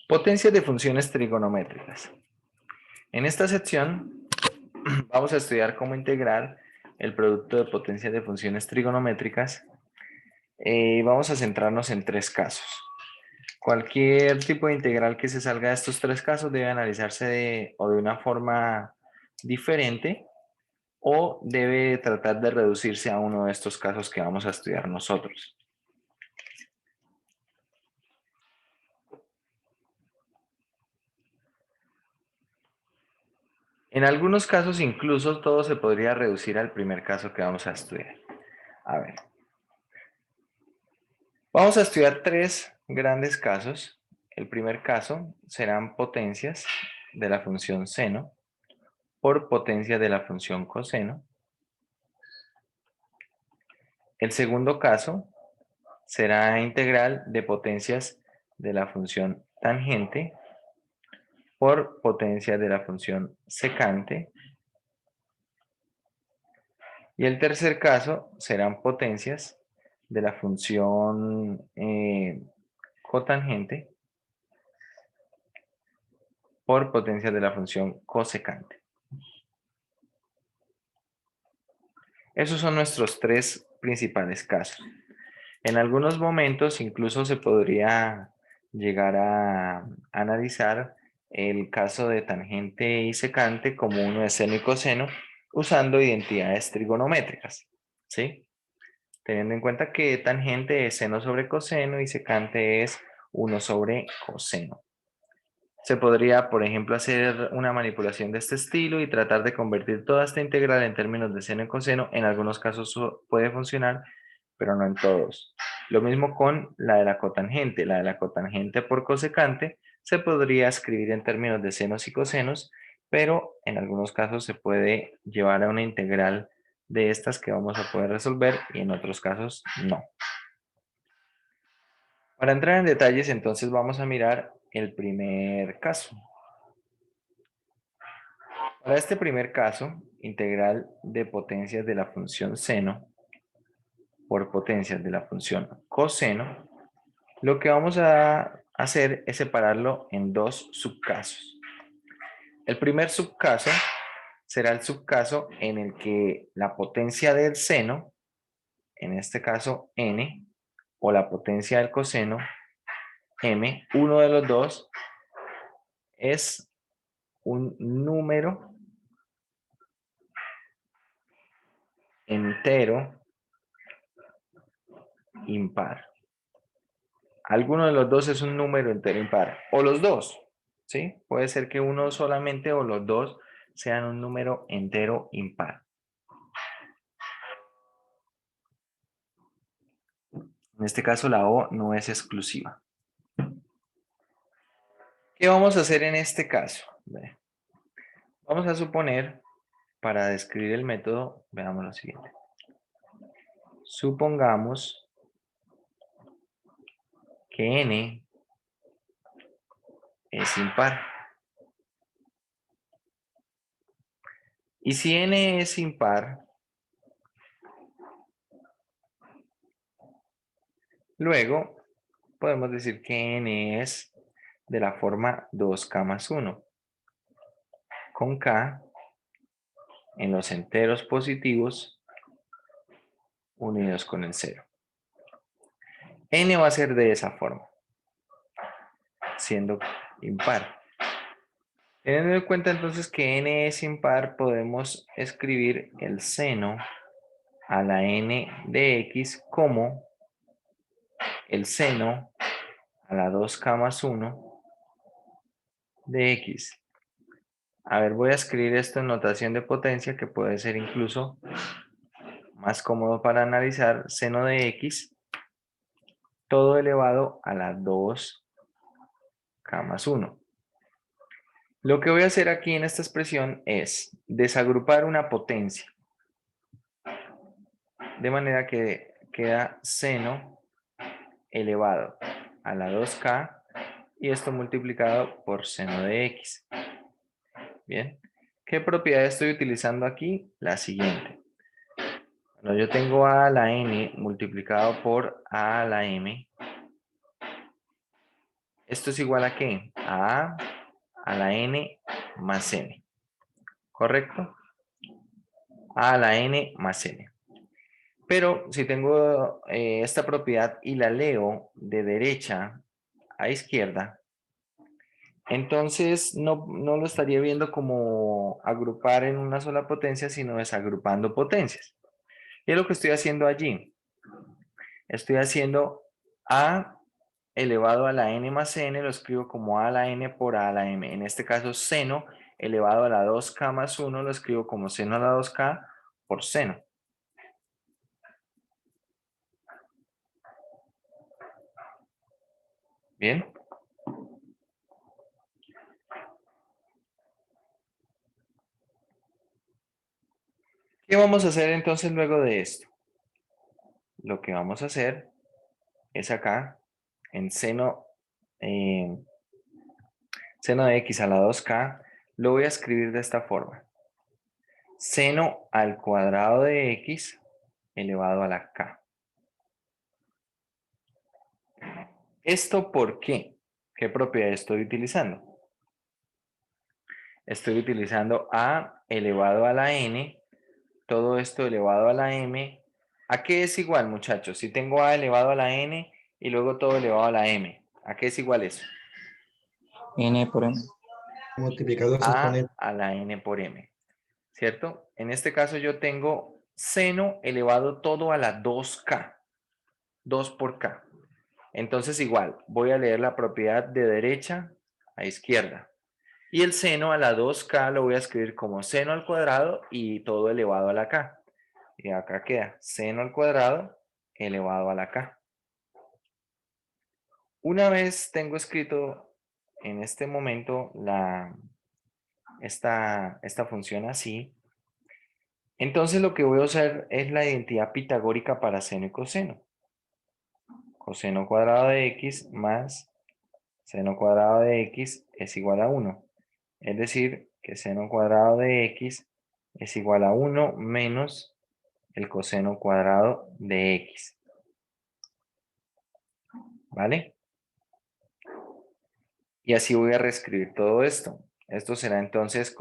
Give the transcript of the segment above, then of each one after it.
Potencias de funciones trigonométricas. En esta sección vamos a estudiar cómo integrar el producto de potencias de funciones trigonométricas. Vamos a centrarnos en tres casos. Cualquier tipo de integral que se salga de estos tres casos debe analizarse de una forma diferente o debe tratar de reducirse a uno de estos casos que vamos a estudiar nosotros. En algunos casos incluso todo se podría reducir al primer caso que vamos a estudiar. A ver, vamos a estudiar tres grandes casos. El primer caso serán potencias de la función seno por potencia de la función coseno. El segundo caso será integral de potencias de la función tangente por potencia de la función secante. Y el tercer caso serán potencias de la función cotangente por potencia de la función cosecante. Esos son nuestros tres principales casos. En algunos momentos incluso se podría llegar a analizar el caso de tangente y secante como uno de seno y coseno usando identidades trigonométricas, ¿sí? Teniendo en cuenta que tangente es seno sobre coseno y secante es 1 sobre coseno. Se podría, por ejemplo, hacer una manipulación de este estilo y tratar de convertir toda esta integral en términos de seno y coseno. En algunos casos puede funcionar, pero no en todos. Lo mismo con la de la cotangente. La de la cotangente por cosecante se podría escribir en términos de senos y cosenos, pero en algunos casos se puede llevar a una integral de estas que vamos a poder resolver y en otros casos no. Para entrar en detalles, entonces vamos a mirar el primer caso. Para este primer caso, integral de potencias de la función seno por potencias de la función coseno, lo que vamos a hacer es separarlo en dos subcasos. El primer subcaso será el subcaso en el que la potencia del seno, en este caso n, o la potencia del coseno, m, uno de los dos, es un número entero impar. Alguno de los dos es un número entero impar, o los dos, ¿sí? Puede ser que uno solamente o los dos sean un número entero impar. En este caso la O no es exclusiva. ¿Qué vamos a hacer en este caso? Vamos a suponer, para describir el método, veamos lo siguiente. Supongamos que n es impar. Y si n es impar, luego podemos decir que n es de la forma 2k más 1, con k en los enteros positivos unidos con el 0. N va a ser de esa forma, siendo impar. Teniendo en cuenta entonces que n es impar, podemos escribir el seno a la n de x como el seno a la 2k más 1 de x. A ver, voy a escribir esto en notación de potencia, que puede ser incluso más cómodo para analizar. Seno de x, todo elevado a la 2k más 1. Lo que voy a hacer aquí en esta expresión es desagrupar una potencia. De manera que queda seno elevado a la 2k y esto multiplicado por seno de x. Bien, ¿qué propiedad estoy utilizando aquí? La siguiente. Bueno, yo tengo a a la n multiplicado por a a la m Esto es igual a ¿qué? A la n más n, ¿correcto? A la n más n. Pero si tengo esta propiedad y la leo de derecha a izquierda, entonces no lo estaría viendo como agrupar en una sola potencia, sino desagrupando potencias. Y es lo que estoy haciendo allí. Estoy haciendo a elevado a la n más n, lo escribo como a la n por a la m. En este caso, seno elevado a la 2k más 1, lo escribo como seno a la 2k por seno. Bien. ¿Qué vamos a hacer entonces luego de esto? Lo que vamos a hacer es acá, en eh, seno de x a la 2k, lo voy a escribir de esta forma. Seno al cuadrado de x elevado a la k. ¿Esto por qué? ¿Qué propiedad estoy utilizando? Estoy utilizando a elevado a la n, todo esto elevado a la m. ¿A qué es igual, muchachos? Si tengo a elevado a la n y luego todo elevado a la m, ¿a qué es igual eso? N por M. Multiplicador se A exponente. a la n por m, ¿cierto? En este caso yo tengo seno elevado todo a la 2k, 2 por k. Entonces igual, voy a leer la propiedad de derecha a izquierda. Y el seno a la 2k lo voy a escribir como seno al cuadrado y todo elevado a la k. Y acá queda seno al cuadrado elevado a la k. Una vez tengo escrito en este momento esta función así, entonces lo que voy a usar es la identidad pitagórica para seno y coseno. Coseno cuadrado de x más seno cuadrado de x es igual a 1. Es decir, que seno cuadrado de x es igual a 1 menos el coseno cuadrado de x. ¿Vale? Y así voy a reescribir todo esto. Esto será entonces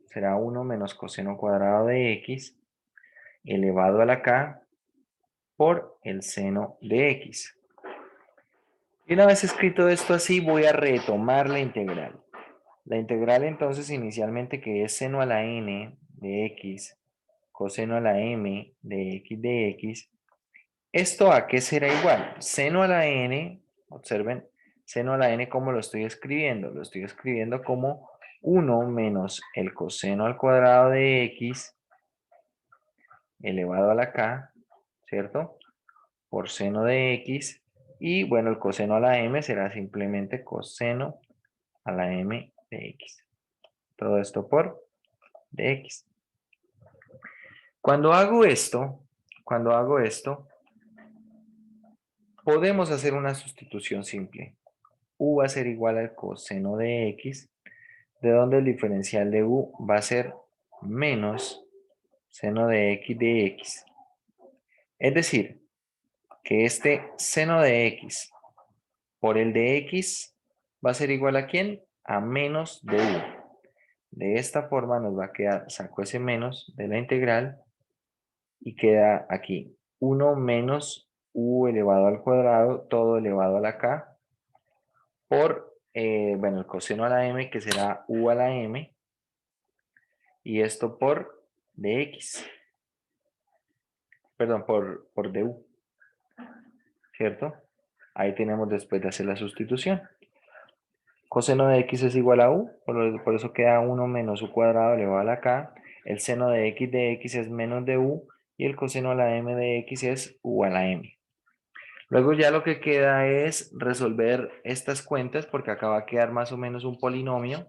será 1 menos coseno cuadrado de x elevado a la k por el seno de x. Y una vez escrito esto así, voy a retomar la integral. La integral entonces inicialmente que es seno a la n de x, coseno a la m de x. ¿Esto a qué será igual? Seno a la n, observen, seno a la n como lo estoy escribiendo. Lo estoy escribiendo como 1 menos el coseno al cuadrado de x elevado a la k, ¿cierto? Por seno de x. Y bueno, el coseno a la m será simplemente coseno a la m de x. Todo esto por dx. Cuando hago esto, podemos hacer una sustitución simple. U va a ser igual al coseno de x, de donde el diferencial de u va a ser menos seno de x. Es decir, que este seno de x por el de x va a ser igual a ¿quién? A menos de u. De esta forma nos va a quedar, saco ese menos de la integral y queda aquí 1 menos u elevado al cuadrado, todo elevado a la k, por, bueno, el coseno a la m, que será u a la m, y esto por dx, perdón, por du, ¿cierto? Ahí tenemos después de hacer la sustitución. Coseno de x es igual a u, por eso queda 1 menos u cuadrado elevado a la k. El seno de x es menos de u, y el coseno a la m de x es u a la m. Luego ya lo que queda es resolver estas cuentas, porque acá va a quedar más o menos un polinomio.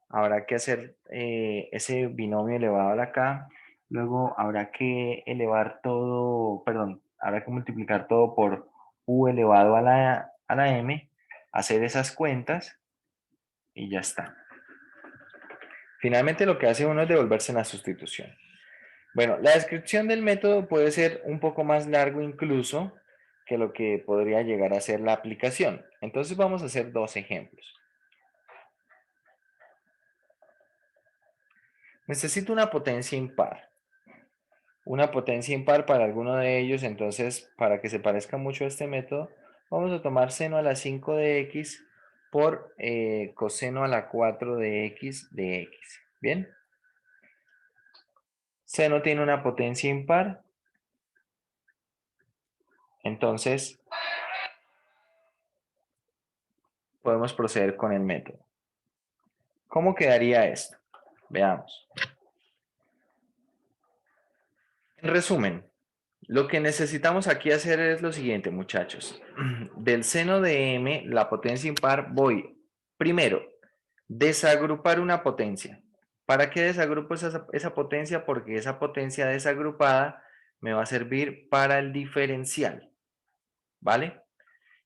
Habrá que hacer ese binomio elevado a la k. Luego habrá que elevar todo, perdón, habrá que multiplicar todo por u elevado a la m, hacer esas cuentas y ya está. Finalmente lo que hace uno es devolverse en la sustitución. Bueno, la descripción del método puede ser un poco más largo incluso, que lo que podría llegar a ser la aplicación. Entonces vamos a hacer dos ejemplos. Necesito una potencia impar. Una potencia impar para alguno de ellos, entonces para que se parezca mucho a este método, vamos a tomar seno a la 5 de x por coseno a la 4 de x de x. ¿Bien? Seno tiene una potencia impar. Entonces, podemos proceder con el método. ¿Cómo quedaría esto? Veamos. En resumen, lo que necesitamos aquí hacer es lo siguiente, muchachos. Del seno de m, la potencia impar, voy primero, desagrupar una potencia. ¿Para qué desagrupo esa potencia? Porque esa potencia desagrupada me va a servir para el diferencial. ¿Vale?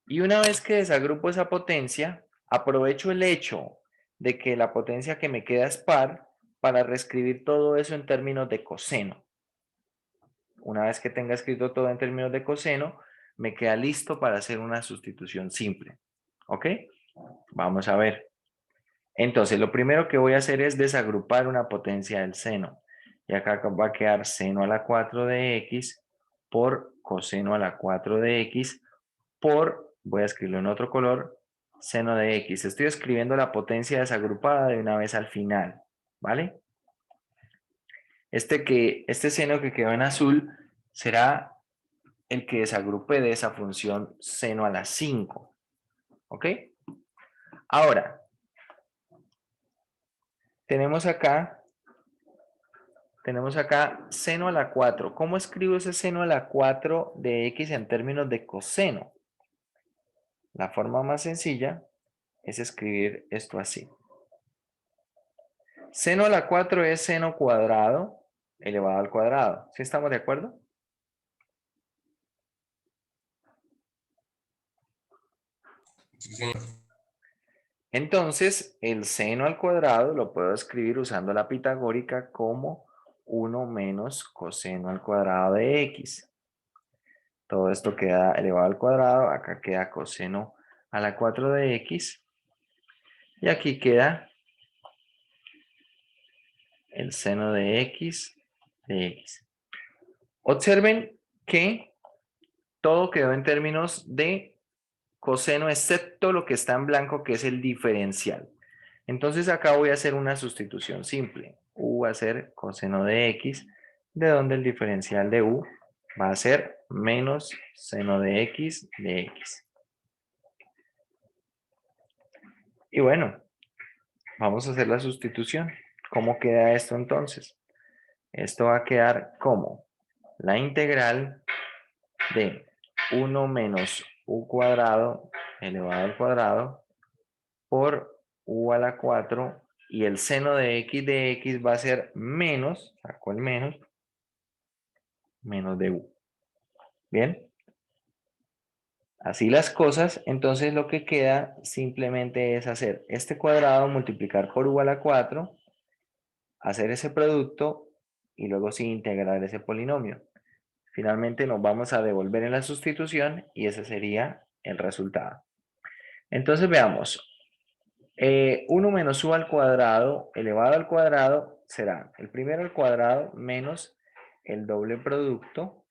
Y una vez que desagrupo esa potencia, aprovecho el hecho de que la potencia que me queda es par para reescribir todo eso en términos de coseno. Una vez que tenga escrito todo en términos de coseno, me queda listo para hacer una sustitución simple. ¿Ok? Vamos a ver. Entonces, lo primero que voy a hacer es desagrupar una potencia del seno. Y acá va a quedar seno a la 4 de x por coseno a la 4 de x por, voy a escribirlo en otro color, seno de x. Estoy escribiendo la potencia desagrupada de una vez al final, ¿vale? Este seno que quedó en azul será el que desagrupe de esa función seno a la 5, ¿ok? Ahora, tenemos acá seno a la 4. ¿Cómo escribo ese seno a la 4 de x en términos de coseno? La forma más sencilla es escribir esto así. Seno a la 4 es seno cuadrado elevado al cuadrado. ¿Sí estamos de acuerdo? Sí, señor. Entonces, el seno al cuadrado lo puedo escribir usando la pitagórica como 1 menos coseno al cuadrado de x. Todo esto queda elevado al cuadrado. Acá queda coseno a la 4 de x. Y aquí queda el seno de x de x. Observen que todo quedó en términos de coseno, excepto lo que está en blanco, que es el diferencial. Entonces acá voy a hacer una sustitución simple. U va a ser coseno de x, de donde el diferencial de u va a ser menos seno de x de x. Y bueno, vamos a hacer la sustitución. ¿Cómo queda esto entonces? Esto va a quedar como la integral de 1 menos u cuadrado elevado al cuadrado por u a la 4 y el seno de x va a ser menos, saco el menos de u. Bien, así las cosas, entonces lo que queda simplemente es hacer este cuadrado, multiplicar por u a la 4, hacer ese producto y luego sí integrar ese polinomio. Finalmente nos vamos a devolver en la sustitución y ese sería el resultado. Entonces veamos, 1 menos u al cuadrado elevado al cuadrado será el primero al cuadrado menos el doble producto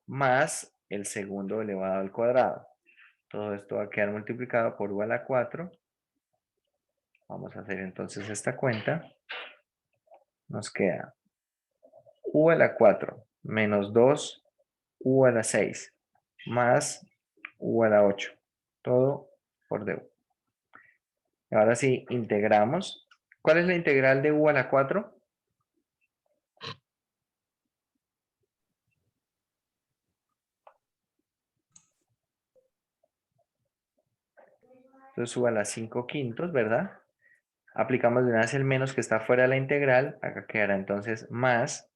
más el segundo elevado al cuadrado. Todo esto va a quedar multiplicado por u a la 4. Vamos a hacer entonces esta cuenta. Nos queda u a la 4 menos 2 u a la 6 más u a la 8. Todo por du. Ahora sí, integramos. ¿Cuál es la integral de u a la 4? Entonces u a la 5 quintos, ¿verdad? Aplicamos de una vez el menos que está fuera de la integral. Acá quedará entonces más.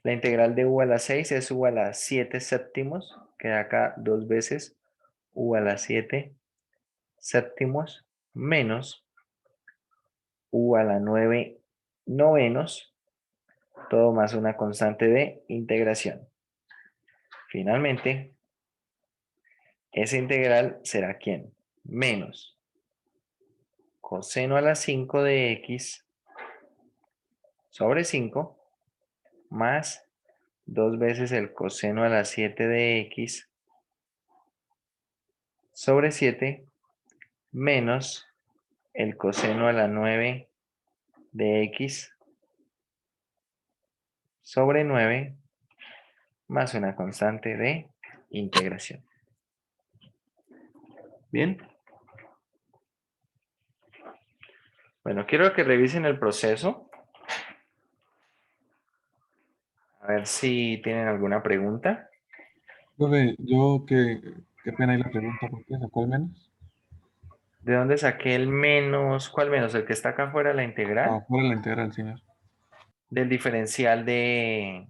La integral de u a la 6 es u a la 7 séptimos. Queda acá dos veces u a la 7 séptimos menos u a la 9 novenos. Todo más una constante de integración. Finalmente, esa integral será ¿quién? Menos coseno a la 5 de x sobre 5 más 2 veces el coseno a la 7 de x sobre 7 menos el coseno a la 9 de x sobre 9 más una constante de integración. Bien. Bueno, quiero que revisen el proceso. A ver si tienen alguna pregunta. Profe, qué pena ahí la pregunta, ¿por qué sacó el menos? ¿De dónde saqué el menos? ¿Cuál menos? ¿El que está acá afuera, la integral? Fuera la integral, señor. Del diferencial de...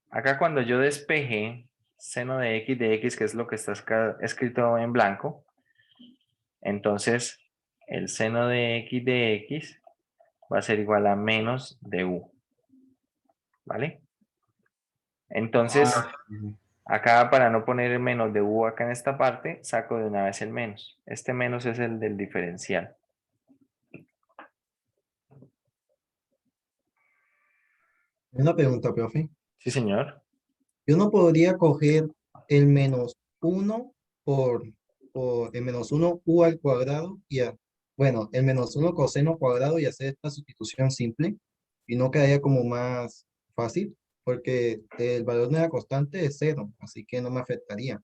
Acá cuando yo despeje seno de x, que es lo que está escrito en blanco, entonces el seno de x va a ser igual a menos de u. ¿Vale? Entonces, Sí. acá para no poner el menos de u acá en esta parte, saco de una vez el menos. Este menos es el del diferencial. Una pregunta, profe. Sí, señor. Yo no podría coger el menos uno por, por el menos uno u al cuadrado bueno, el menos uno coseno cuadrado y hacer esta sustitución simple y no quedaría como más fácil porque el valor de la constante es cero, así que no me afectaría.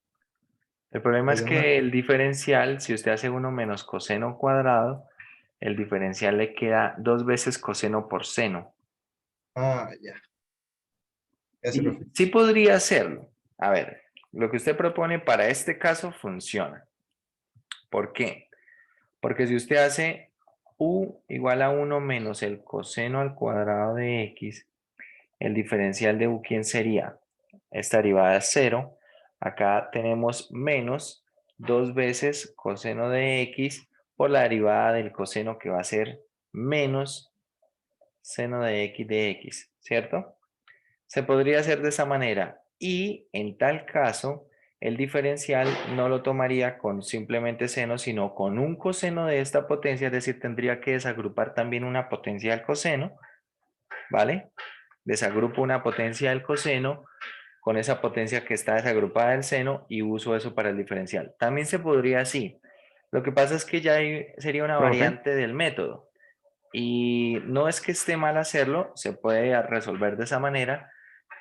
El problema es Sería una... que el diferencial, si usted hace 1 menos coseno cuadrado, el diferencial le queda 2 veces coseno por seno. Ah, ya. Gracias, Y profe. sí podría hacerlo. A ver, lo que usted propone para este caso funciona. ¿Por qué? Porque si usted hace u igual a 1 menos el coseno al cuadrado de x, el diferencial de u, ¿quién sería? Esta derivada es 0. Acá tenemos menos 2 veces coseno de x por la derivada del coseno que va a ser menos seno de x, ¿cierto? Se podría hacer de esa manera y en tal caso el diferencial no lo tomaría con simplemente seno, sino con un coseno de esta potencia, es decir, tendría que desagrupar también una potencia del coseno, ¿vale? Desagrupo una potencia del coseno con esa potencia que está desagrupada del seno y uso eso para el diferencial. También se podría así. Lo que pasa es que ya sería una Profe, variante del método. Y no es que esté mal hacerlo, se puede resolver de esa manera,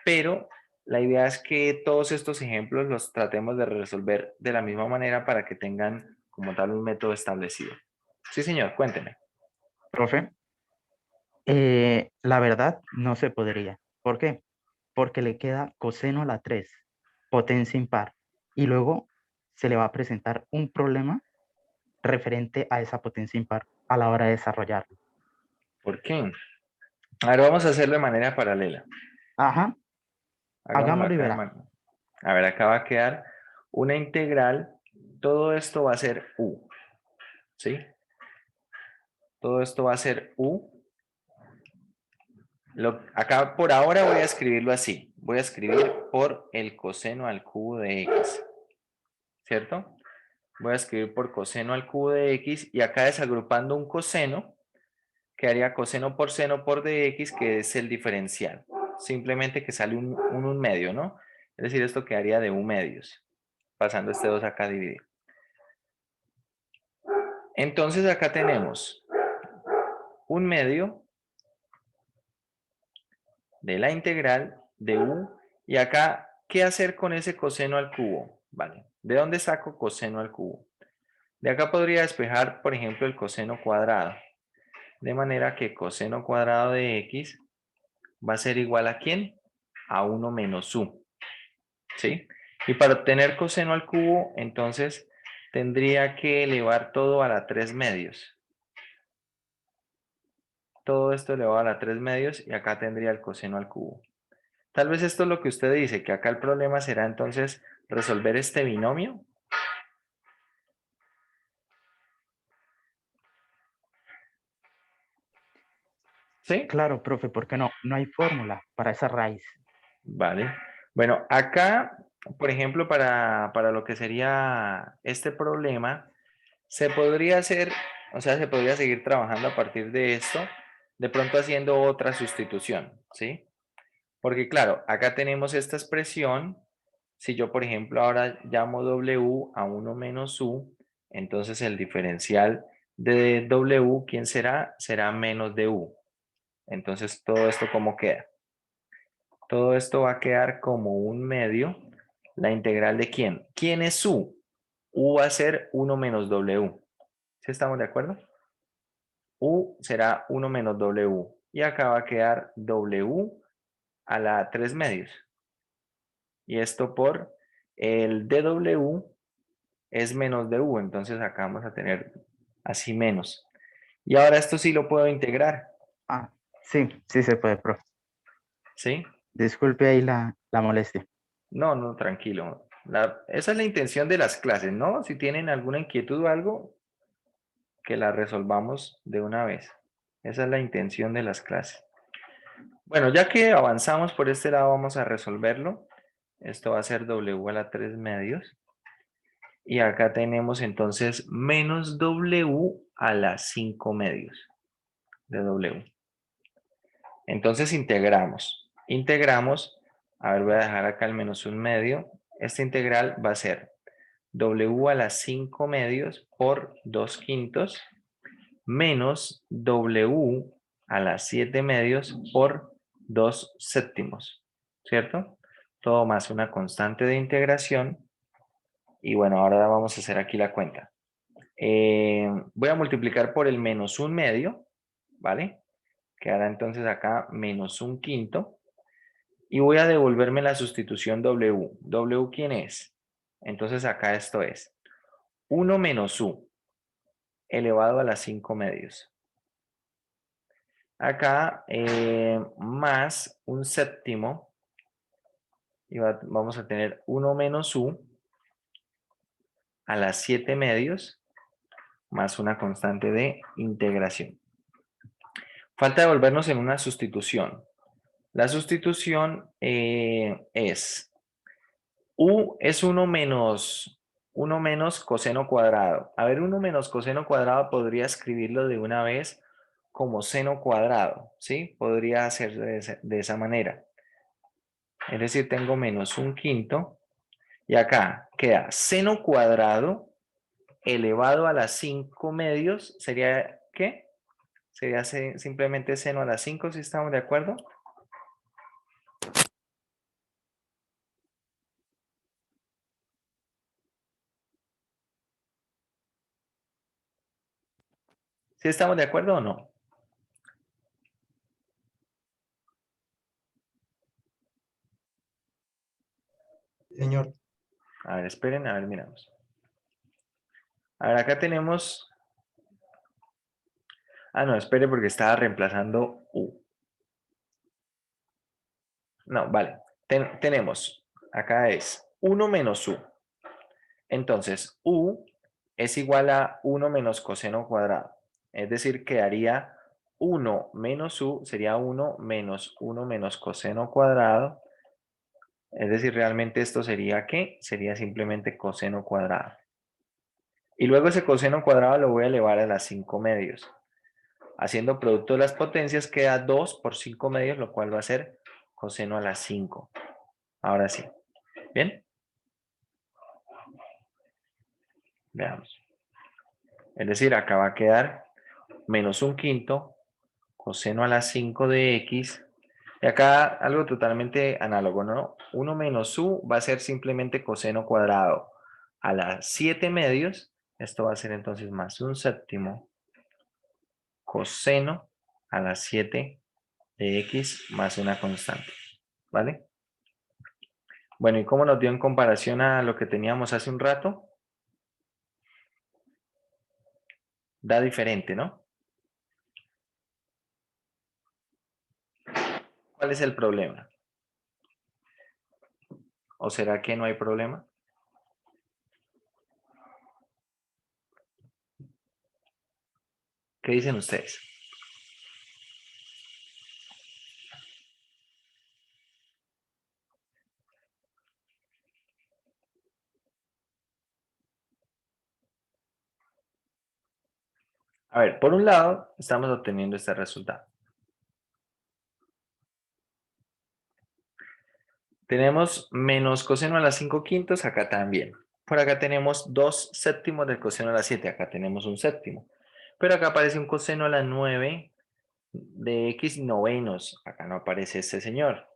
pero la idea es que todos estos ejemplos los tratemos de resolver de la misma manera para que tengan como tal un método establecido. Sí, señor, cuénteme. profe, la verdad no se podría. ¿Por qué? Porque le queda coseno a la 3, potencia impar, y luego se le va a presentar un problema referente a esa potencia impar a la hora de desarrollarlo. ¿Por qué? Ahora vamos a hacerlo de manera paralela. Ajá, Hagámoslo hagámoslo y acá de verá. manera. A ver, acá va a quedar una integral. Todo esto va a ser u, ¿sí? Todo esto va a ser u. Acá por ahora voy a escribirlo así. Voy a escribir por el coseno al cubo de x, ¿cierto? Voy a escribir por coseno al cubo de x y acá desagrupando un coseno, quedaría coseno por seno por dx, que es el diferencial. Simplemente que sale un medio, ¿no? Es decir, esto quedaría de u medios, pasando este 2 acá a dividir. Entonces acá tenemos un medio de la integral de u. Y acá, ¿qué hacer con ese coseno al cubo? Vale, ¿de dónde saco coseno al cubo? De acá podría despejar, por ejemplo, el coseno cuadrado. De manera que coseno cuadrado de x va a ser igual a ¿quién? A 1 menos u. ¿Sí? Y para obtener coseno al cubo, entonces tendría que elevar todo a la 3 medios. Todo esto elevado a la 3 medios y acá tendría el coseno al cubo. Tal vez esto es lo que usted dice, que acá el problema será entonces resolver este binomio. ¿Sí? Claro, profe, ¿por qué no? No hay fórmula para esa raíz. Vale. Bueno, acá por ejemplo, para lo que sería este problema, se podría hacer, o sea, se podría seguir trabajando a partir de esto, de pronto haciendo otra sustitución, ¿sí? Porque claro, acá tenemos esta expresión. Si yo, por ejemplo, ahora llamo W a 1 menos U, entonces el diferencial de W, ¿quién será? Será menos de U. Entonces, ¿todo esto cómo queda? Todo esto va a quedar como un medio. ¿La integral de quién? ¿Quién es U? U va a ser 1 menos W. ¿Sí estamos de acuerdo? U será 1 menos W. Y acá va a quedar W a la 3 medios. Y esto por el dW es menos de U. Entonces acá vamos a tener así menos. Y ahora esto sí lo puedo integrar. Ah, sí, sí se puede, profe. ¿Sí? Disculpe ahí la molestia. No, no, tranquilo. Esa es la intención de las clases, ¿no? Si tienen alguna inquietud o algo, que la resolvamos de una vez. Esa es la intención de las clases. Bueno, ya que avanzamos por este lado, vamos a resolverlo. Esto va a ser W a la 3 medios. Y acá tenemos entonces menos W a la 5 medios de W. Entonces integramos. Integramos, a ver, voy a dejar acá el menos un medio. Esta integral va a ser W a la 5 medios por 2 quintos menos W a la 7 medios por 2 séptimos, ¿cierto? Todo más una constante de integración. Y bueno, ahora vamos a hacer aquí la cuenta. Voy a multiplicar por el menos un medio, ¿vale? Quedará entonces acá menos un quinto. Y voy a devolverme la sustitución W. ¿W quién es? Entonces acá esto es 1 menos U elevado a las 5 medios. Acá más un séptimo. Y vamos a tener 1 menos U a las 7 medios más una constante de integración. Falta devolvernos en una sustitución. La sustitución es U es 1 menos coseno cuadrado. A ver, 1 menos coseno cuadrado podría escribirlo de una vez como seno cuadrado, ¿sí? Podría hacer de esa manera. Es decir, tengo menos un quinto y acá queda seno cuadrado elevado a las 5 medios. ¿Sería qué? Sería simplemente seno a las 5, si estamos de acuerdo. ¿Sí estamos de acuerdo o no? Señor, A ver, esperen, a ver, miramos. A ver, acá tenemos... Ah, no, espere porque estaba reemplazando U. No, vale. Tenemos, acá es 1 menos U. Entonces, U es igual a 1 menos coseno cuadrado. Es decir, quedaría 1 menos U, sería 1 menos coseno cuadrado. Es decir, realmente esto sería ¿qué? Sería simplemente coseno cuadrado. Y luego ese coseno cuadrado lo voy a elevar a las 5 medios. Haciendo producto de las potencias queda 2 por 5 medios, lo cual va a ser coseno a las 5. Ahora sí. ¿Bien? Veamos. Es decir, acá va a quedar menos un quinto coseno a las 5 de x. Y acá algo totalmente análogo, ¿no? 1 menos u va a ser simplemente coseno cuadrado a las 7 medios. Esto va a ser entonces más un séptimo coseno a las 7 de x más una constante. ¿Vale? Bueno, ¿y cómo nos dio en comparación a lo que teníamos hace un rato? Da diferente, ¿no? ¿Cuál es el problema? ¿O será que no hay problema? ¿Qué dicen ustedes? A ver, por un lado, estamos obteniendo este resultado. Tenemos menos coseno a la 5 quintos, acá también. Por acá tenemos 2 séptimos del coseno a la 7, acá tenemos un séptimo. Pero acá aparece un coseno a la 9 de x novenos. Acá no aparece este señor.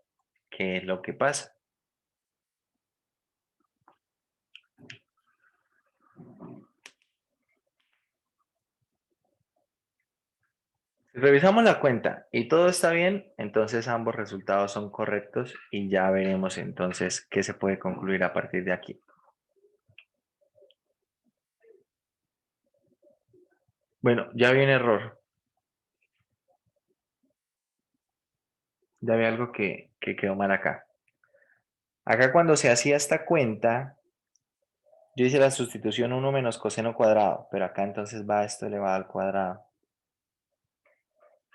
¿Qué es lo que pasa? Si revisamos la cuenta y todo está bien, entonces ambos resultados son correctos y ya veremos entonces qué se puede concluir a partir de aquí. Bueno, ya vi un error. Ya vi algo que quedó mal acá. Acá cuando se hacía esta cuenta, yo hice la sustitución 1 menos coseno cuadrado, pero acá entonces va esto elevado al cuadrado.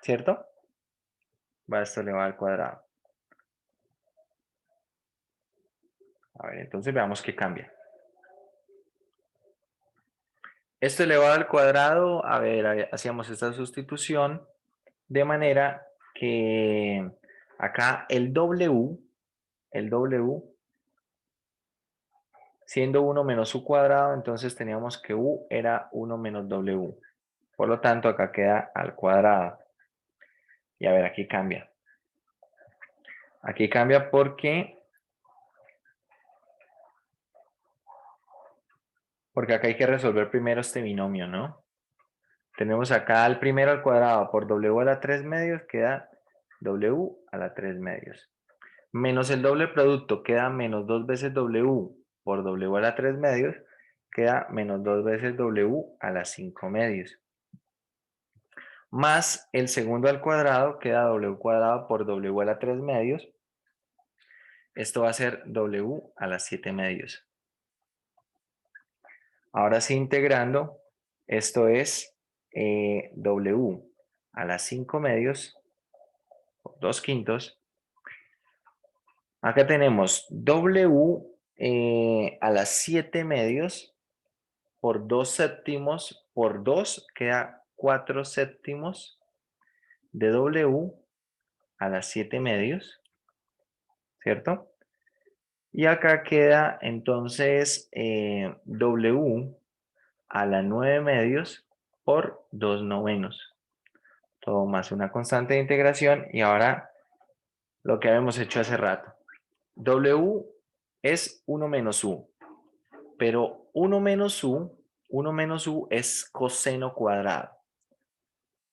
¿Cierto? Va esto elevado al cuadrado. A ver, entonces veamos qué cambia. Esto elevado al cuadrado, a ver, hacíamos esta sustitución de manera que acá el W, siendo 1 menos U cuadrado, entonces teníamos que U era 1 menos W. Por lo tanto, acá queda al cuadrado. Y a ver, aquí cambia. Aquí cambia porque acá hay que resolver primero este binomio, ¿no? Tenemos acá al primero al cuadrado por W a la 3 medios, queda W a la 3 medios. Menos el doble producto, queda menos 2 veces W por W a la 3 medios, queda menos 2 veces W a la 5 medios. Más el segundo al cuadrado, queda W cuadrado por W a la 3 medios. Esto va a ser W a la 7 medios. Ahora sí, integrando, esto es W a las 5 medios, 2 quintos. Acá tenemos W a las 7 medios por 2 séptimos por 2, queda 4 séptimos de W a las 7 medios, ¿cierto? Y acá queda entonces W a la 9 medios por 2 novenos. Todo más una constante de integración y ahora lo que habíamos hecho hace rato. W es 1 menos U, pero 1 menos U es coseno cuadrado.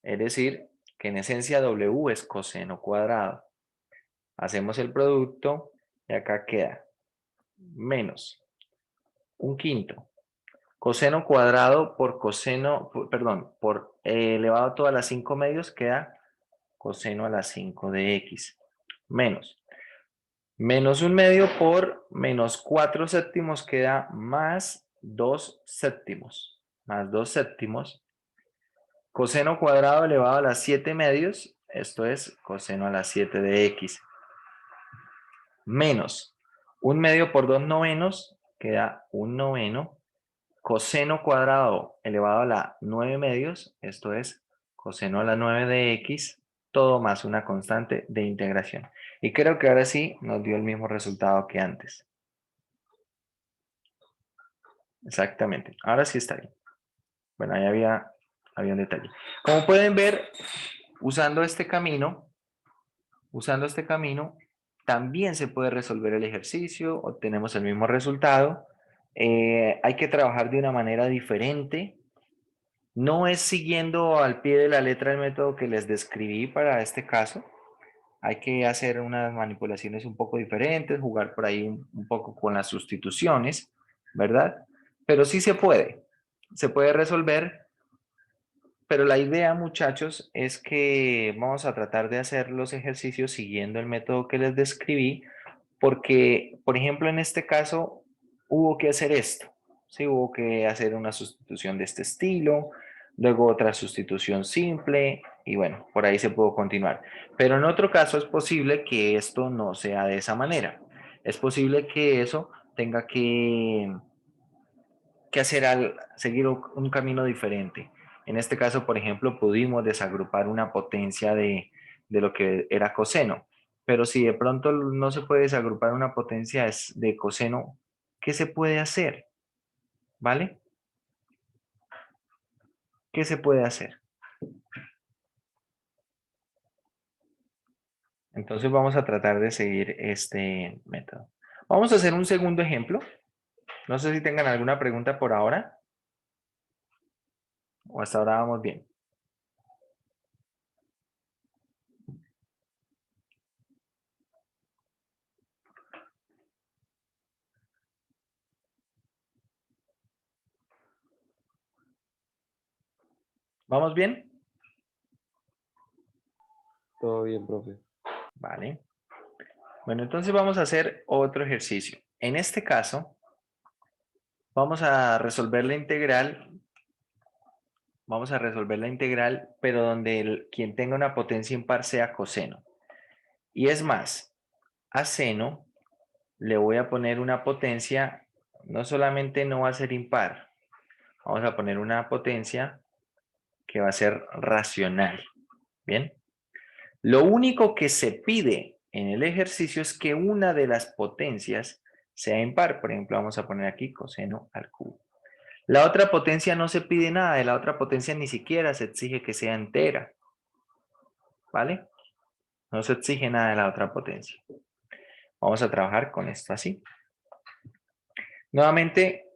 Es decir, que en esencia W es coseno cuadrado. Hacemos el producto y acá queda menos un quinto. Coseno cuadrado por coseno, perdón, por elevado a todas las 5 medios queda coseno a las 5 de x. Menos un medio por menos 4 séptimos queda más 2 séptimos. Más 2 séptimos. Coseno cuadrado elevado a las 7 medios, esto es coseno a las 7 de x. Menos un medio por 2 novenos, queda un noveno. Coseno cuadrado elevado a la 9 medios, esto es coseno a la 9 de x, todo más una constante de integración. Y creo que ahora sí nos dio el mismo resultado que antes. Exactamente, ahora sí está bien. Bueno, ahí había un detalle. Como pueden ver, usando este camino, también se puede resolver el ejercicio, obtenemos el mismo resultado. Hay que trabajar de una manera diferente. No es siguiendo al pie de la letra el método que les describí para este caso. Hay que hacer unas manipulaciones un poco diferentes, jugar por ahí un poco con las sustituciones, ¿verdad? Pero sí se puede resolver, pero la idea, muchachos, es que vamos a tratar de hacer los ejercicios siguiendo el método que les describí, porque, por ejemplo, en este caso hubo que hacer esto, ¿sí? Hubo que hacer una sustitución de este estilo, luego otra sustitución simple, y bueno, por ahí se pudo continuar. Pero en otro caso es posible que esto no sea de esa manera. Es posible que eso tenga que seguir un camino diferente. En este caso, por ejemplo, pudimos desagrupar una potencia de lo que era coseno. Pero si de pronto no se puede desagrupar una potencia de coseno, ¿qué se puede hacer? ¿Vale? ¿Qué se puede hacer? Entonces vamos a tratar de seguir este método. Vamos a hacer un segundo ejemplo. No sé si tengan alguna pregunta por ahora. O hasta ahora vamos bien. ¿Vamos bien? Todo bien, profe. Vale. Bueno, entonces vamos a hacer otro ejercicio. En este caso, vamos a resolver la integral. Vamos a resolver la integral, pero donde quien tenga una potencia impar sea coseno. Y es más, a seno le voy a poner una potencia, no solamente no va a ser impar, vamos a poner una potencia que va a ser racional. ¿Bien? Lo único que se pide en el ejercicio es que una de las potencias sea impar. Por ejemplo, vamos a poner aquí coseno al cubo. La otra potencia no se pide nada, de la otra potencia ni siquiera se exige que sea entera. ¿Vale? No se exige nada de la otra potencia. Vamos a trabajar con esto así. Nuevamente,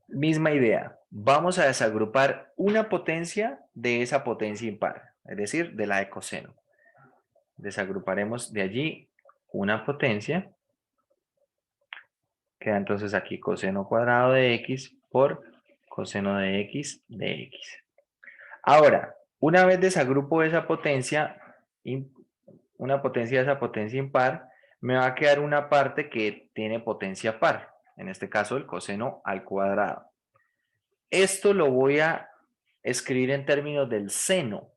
misma idea. Vamos a desagrupar una potencia de esa potencia impar, es decir, de la de coseno. Desagruparemos de allí una potencia. Queda entonces aquí coseno cuadrado de x por coseno de x de x. Ahora, una vez desagrupo esa potencia, una potencia de esa potencia impar, me va a quedar una parte que tiene potencia par. En este caso, el coseno al cuadrado. Esto lo voy a escribir en términos del seno.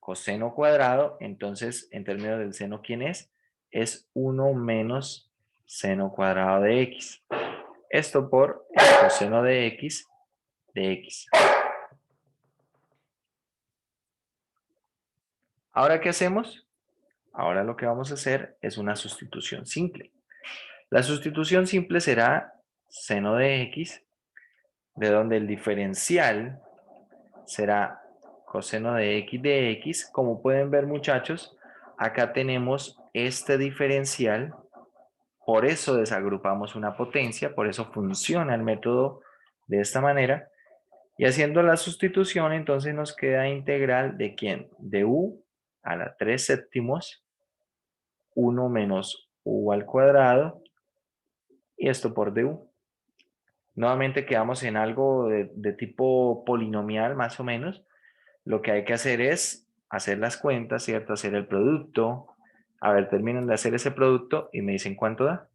Coseno cuadrado, entonces, en términos del seno, ¿quién es? Es 1 menos seno cuadrado de x. Esto por el coseno de x de x. ¿Ahora qué hacemos? Ahora lo que vamos a hacer es una sustitución simple. La sustitución simple será seno de x, de donde el diferencial será coseno de x. Como pueden ver, muchachos, acá tenemos este diferencial, por eso desagrupamos una potencia, por eso funciona el método de esta manera. Y haciendo la sustitución, entonces nos queda integral de ¿quién? De u a la 3 séptimos, 1 menos u al cuadrado, y esto por du. Nuevamente quedamos en algo de tipo polinomial, más o menos. Lo que hay que hacer es hacer las cuentas, ¿cierto? Hacer el producto. A ver, terminan de hacer ese producto y me dicen cuánto da.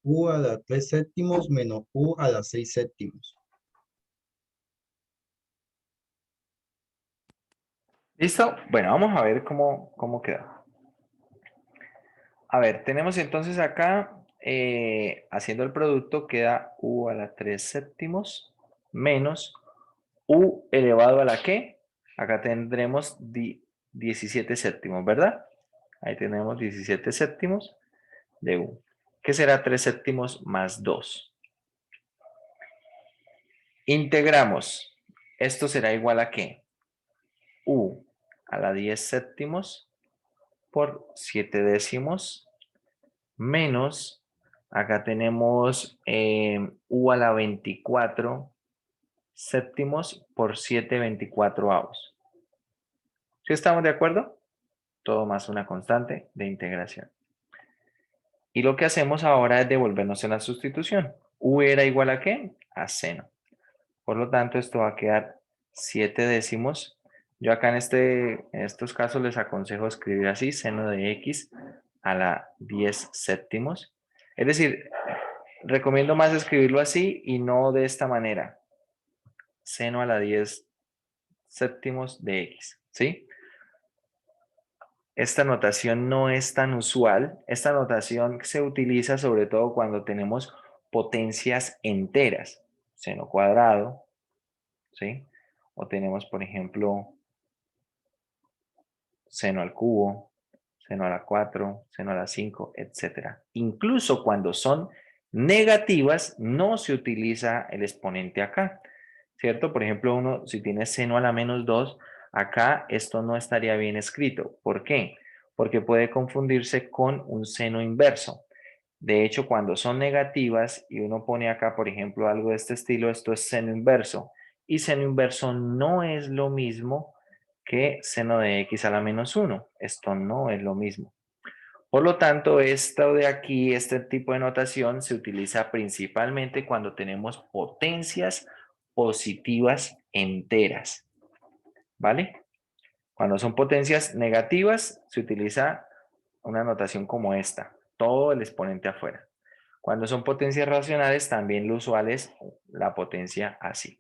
U a la 3 séptimos menos U a la 6 séptimos. ¿Listo? Bueno, vamos a ver cómo queda. A ver, tenemos entonces acá, haciendo el producto, queda u a la 3 séptimos menos u elevado a la ¿qué? Acá tendremos 17 séptimos, ¿verdad? Ahí tenemos 17 séptimos de u. ¿Qué será 3 séptimos más 2? Integramos. Esto será igual a ¿qué? U a la 10 séptimos por 7 décimos menos, acá tenemos U a la 24 séptimos por 7 24avos. ¿Sí estamos de acuerdo? Todo más una constante de integración. Y lo que hacemos ahora es devolvernos en la sustitución. U era igual a ¿qué? A seno. Por lo tanto, esto va a quedar 7 décimos. Yo acá en estos casos les aconsejo escribir así, seno de x a la 10 séptimos. Es decir, recomiendo más escribirlo así y no de esta manera. Seno a la 10 séptimos de x, ¿sí? Esta notación no es tan usual. Esta notación se utiliza sobre todo cuando tenemos potencias enteras. Seno cuadrado, ¿sí? O tenemos, por ejemplo, seno al cubo, seno a la 4, seno a la 5, etc. Incluso cuando son negativas, no se utiliza el exponente acá, ¿cierto? Por ejemplo, uno, si tiene seno a la menos 2, acá esto no estaría bien escrito. ¿Por qué? Porque puede confundirse con un seno inverso. De hecho, cuando son negativas y uno pone acá, por ejemplo, algo de este estilo, esto es seno inverso. Y seno inverso no es lo mismo que seno de x a la menos 1. Esto no es lo mismo. Por lo tanto, esto de aquí, este tipo de notación se utiliza principalmente cuando tenemos potencias positivas enteras. ¿Vale? Cuando son potencias negativas, se utiliza una notación como esta, todo el exponente afuera. Cuando son potencias racionales, también lo usual es la potencia así.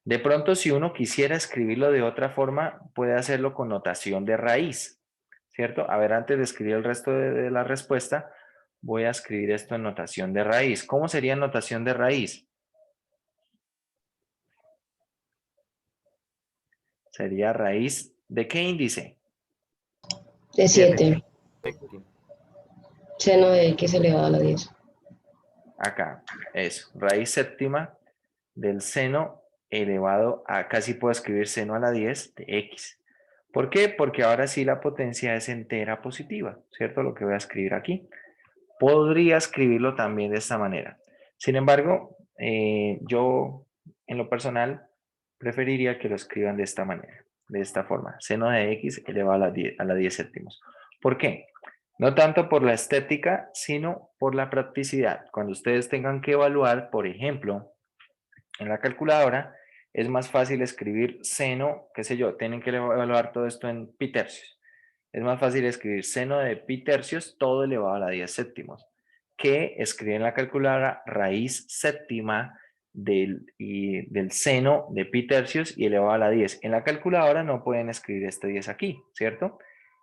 De pronto, si uno quisiera escribirlo de otra forma, puede hacerlo con notación de raíz, ¿cierto? A ver, antes de escribir el resto de la respuesta, voy a escribir esto en notación de raíz. ¿Cómo sería notación de raíz? Sería raíz ¿de qué índice? De 7. Séptimo. Seno de x elevado a la 10. Acá, eso, raíz séptima del seno elevado a, casi puedo escribir seno a la 10 de x. ¿Por qué? Porque ahora sí la potencia es entera positiva, ¿cierto? Lo que voy a escribir aquí. Podría escribirlo también de esta manera. Sin embargo, yo en lo personal preferiría que lo escriban de esta manera, de esta forma. Seno de x elevado a la 10 séptimos. ¿Por qué? No tanto por la estética, sino por la practicidad. Cuando ustedes tengan que evaluar, por ejemplo, en la calculadora, es más fácil escribir seno, qué sé yo, tienen que evaluar todo esto en pi tercios. Es más fácil escribir seno de pi tercios todo elevado a la 10 séptimos que escribir en la calculadora raíz séptima del seno de pi tercios y elevado a la 10. En la calculadora no pueden escribir este 10 aquí, ¿cierto?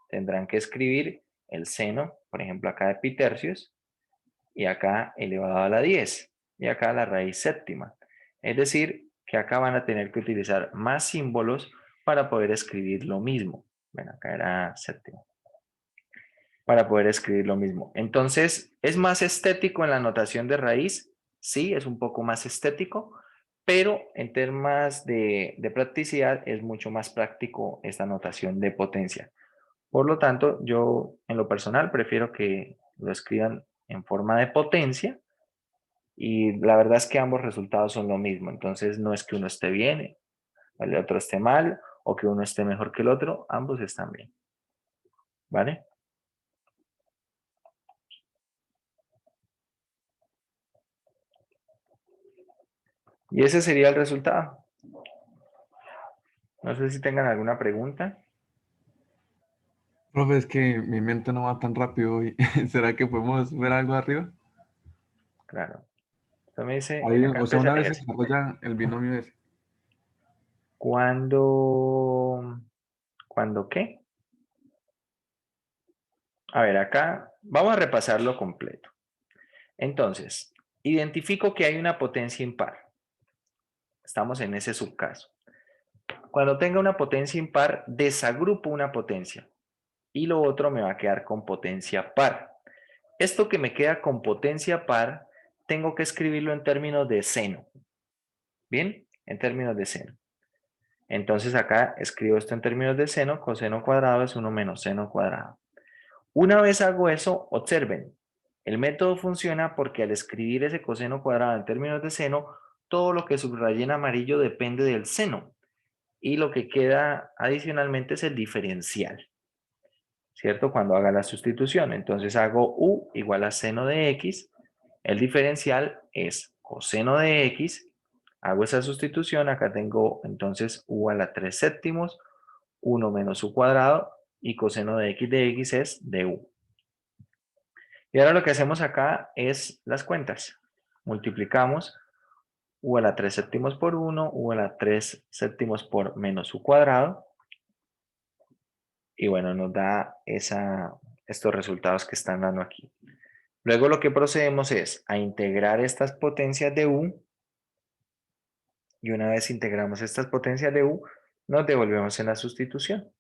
Tendrán que escribir el seno, por ejemplo, acá de pi tercios y acá elevado a la 10 y acá la raíz séptima. Es decir, que acá van a tener que utilizar más símbolos para poder escribir lo mismo. Bueno, acá era séptimo. Para poder escribir lo mismo. Entonces, ¿es más estético en la notación de raíz? Sí, es un poco más estético, pero en temas de practicidad es mucho más práctico esta notación de potencia. Por lo tanto, yo en lo personal prefiero que lo escriban en forma de potencia y la verdad es que ambos resultados son lo mismo. Entonces, no es que uno esté bien, el otro esté mal o que uno esté mejor que el otro, ambos están bien. ¿Vale? Y ese sería el resultado. No sé si tengan alguna pregunta. Profe, es que mi mente no va tan rápido hoy. ¿Será que podemos ver algo arriba? Claro. Usted me dice, Ahí, acá o sea, empieza una el vez se ejercicio. desarrolla el binomio ese. ¿Cuándo qué? A ver, acá vamos a repasarlo completo. Entonces, identifico que hay una potencia impar. Estamos en ese subcaso. Cuando tenga una potencia impar, desagrupo una potencia. Y lo otro me va a quedar con potencia par. Esto que me queda con potencia par, tengo que escribirlo en términos de seno. ¿Bien? en términos de seno. Entonces acá escribo esto en términos de seno, coseno cuadrado es 1 menos seno cuadrado. Una vez hago eso, observen, el método funciona porque al escribir ese coseno cuadrado en términos de seno, todo lo que subrayé en amarillo depende del seno. Y lo que queda adicionalmente es el diferencial, ¿cierto? Cuando haga la sustitución. Entonces hago u igual a seno de x, el diferencial es coseno de x, hago esa sustitución, acá tengo entonces u a la 3 séptimos, 1 menos u cuadrado, y coseno de x es du. Y ahora lo que hacemos acá es las cuentas. Multiplicamos u a la 3 séptimos por 1, u a la 3 séptimos por menos u cuadrado. Y bueno, nos da estos resultados que están dando aquí. Luego lo que procedemos es a integrar estas potencias de u. Y una vez integramos estas potencias de u, nos devolvemos en la sustitución.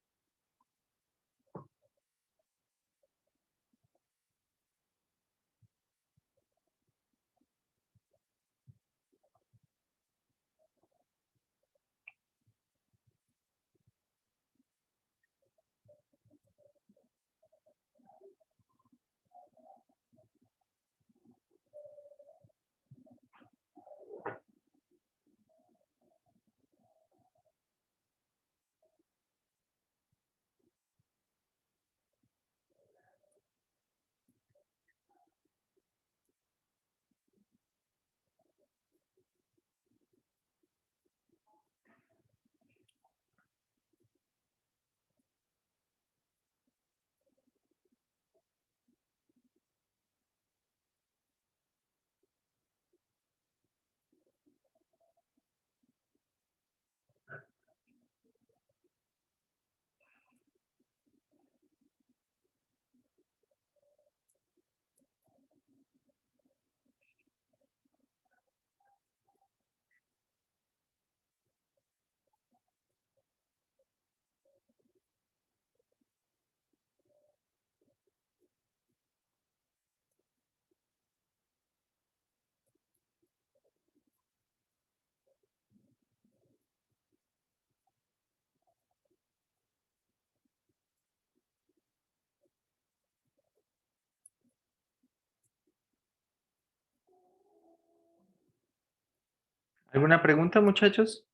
¿Alguna pregunta, muchachos?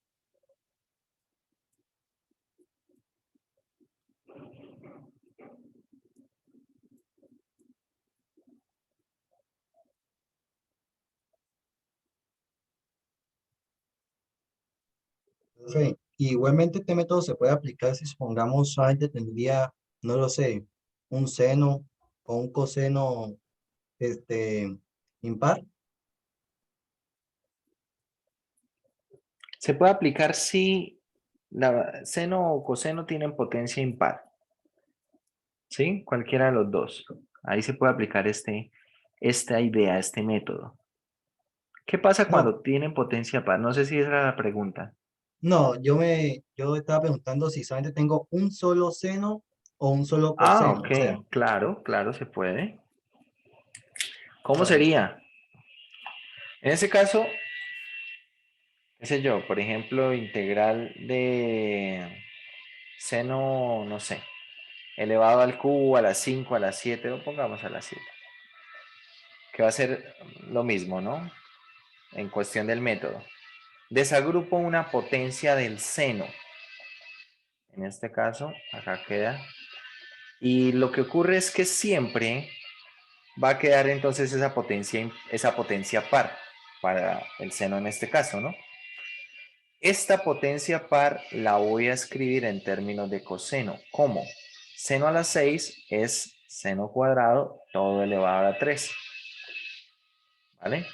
Profe, igualmente este método se puede aplicar si supongamos solamente tendría, no lo sé, un seno o un coseno impar. Se puede aplicar si la seno o coseno tienen potencia impar. ¿Sí? Cualquiera de los dos. Ahí se puede aplicar esta idea, este método. ¿Qué pasa No, cuando tienen potencia par? No sé si esa era la pregunta. no, yo estaba preguntando si solamente tengo un solo seno o un solo Ah, coseno, ok. o sea, Claro, claro, se puede. ¿Cómo vale. sería? En ese caso, qué sé yo, por ejemplo, integral de seno, no sé, elevado al cubo a las 5, a las 7, o pongamos a las 7, que va a ser lo mismo, ¿no? En cuestión del método. Desagrupo una potencia del seno. En este caso, acá queda. Y lo que ocurre es que siempre va a quedar entonces esa potencia par para el seno en este caso, ¿no? Esta potencia par la voy a escribir en términos de coseno. ¿Cómo? Seno a la 6 es seno cuadrado todo elevado a la 3. ¿Vale?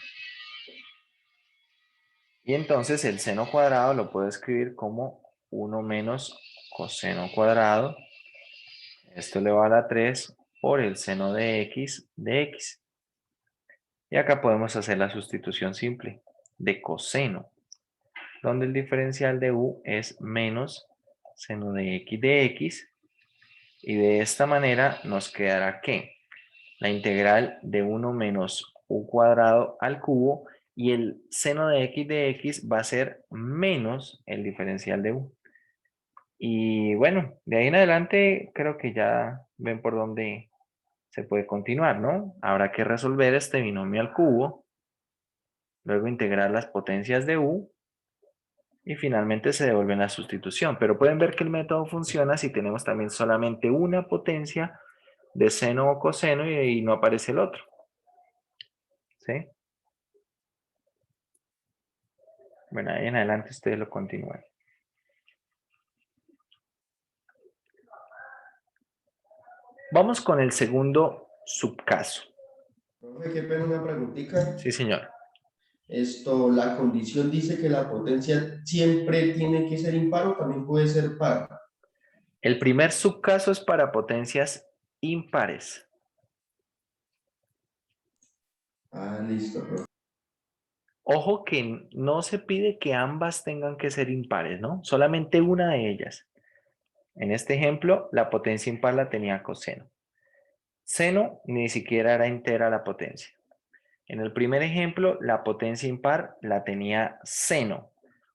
Y entonces el seno cuadrado lo puedo escribir como 1 menos coseno cuadrado. Esto elevado a la 3 por el seno de x de x. Y acá podemos hacer la sustitución simple de coseno, donde el diferencial de u es menos seno de x, y de esta manera nos quedará que la integral de 1 menos u cuadrado al cubo y el seno de x va a ser menos el diferencial de u. Y bueno, de ahí en adelante creo que ya ven por dónde se puede continuar, ¿no? Habrá que resolver este binomio al cubo, luego integrar las potencias de u y finalmente se devuelve la sustitución. Pero pueden ver que el método funciona si tenemos también solamente una potencia de seno o coseno y no aparece el otro. ¿Sí? Bueno, ahí en adelante ustedes lo continúan. Vamos con el segundo subcaso. Profe, qué pena una preguntita. Sí, señor. La condición dice que la potencia siempre tiene que ser impar o también puede ser par. El primer subcaso es para potencias impares. Ah, listo, profe. Ojo que no se pide que ambas tengan que ser impares, ¿no? Solamente una de ellas. En este ejemplo, la potencia impar la tenía coseno. Seno ni siquiera era entera la potencia. En el primer ejemplo, la potencia impar la tenía seno.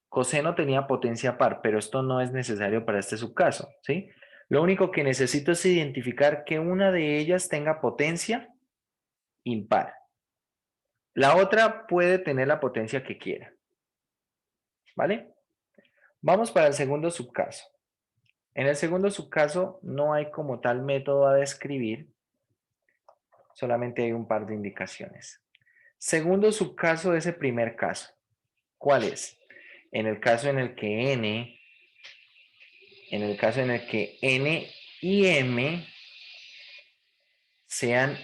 Coseno tenía potencia par, pero esto no es necesario para este subcaso, ¿sí? Lo único que necesito es identificar que una de ellas tenga potencia impar. La otra puede tener la potencia que quiera. ¿Vale? Vamos para el segundo subcaso. En el segundo subcaso no hay como tal método a describir, solamente hay un par de indicaciones. Segundo subcaso es el primer caso. ¿Cuál es? En el caso en el que n y m sean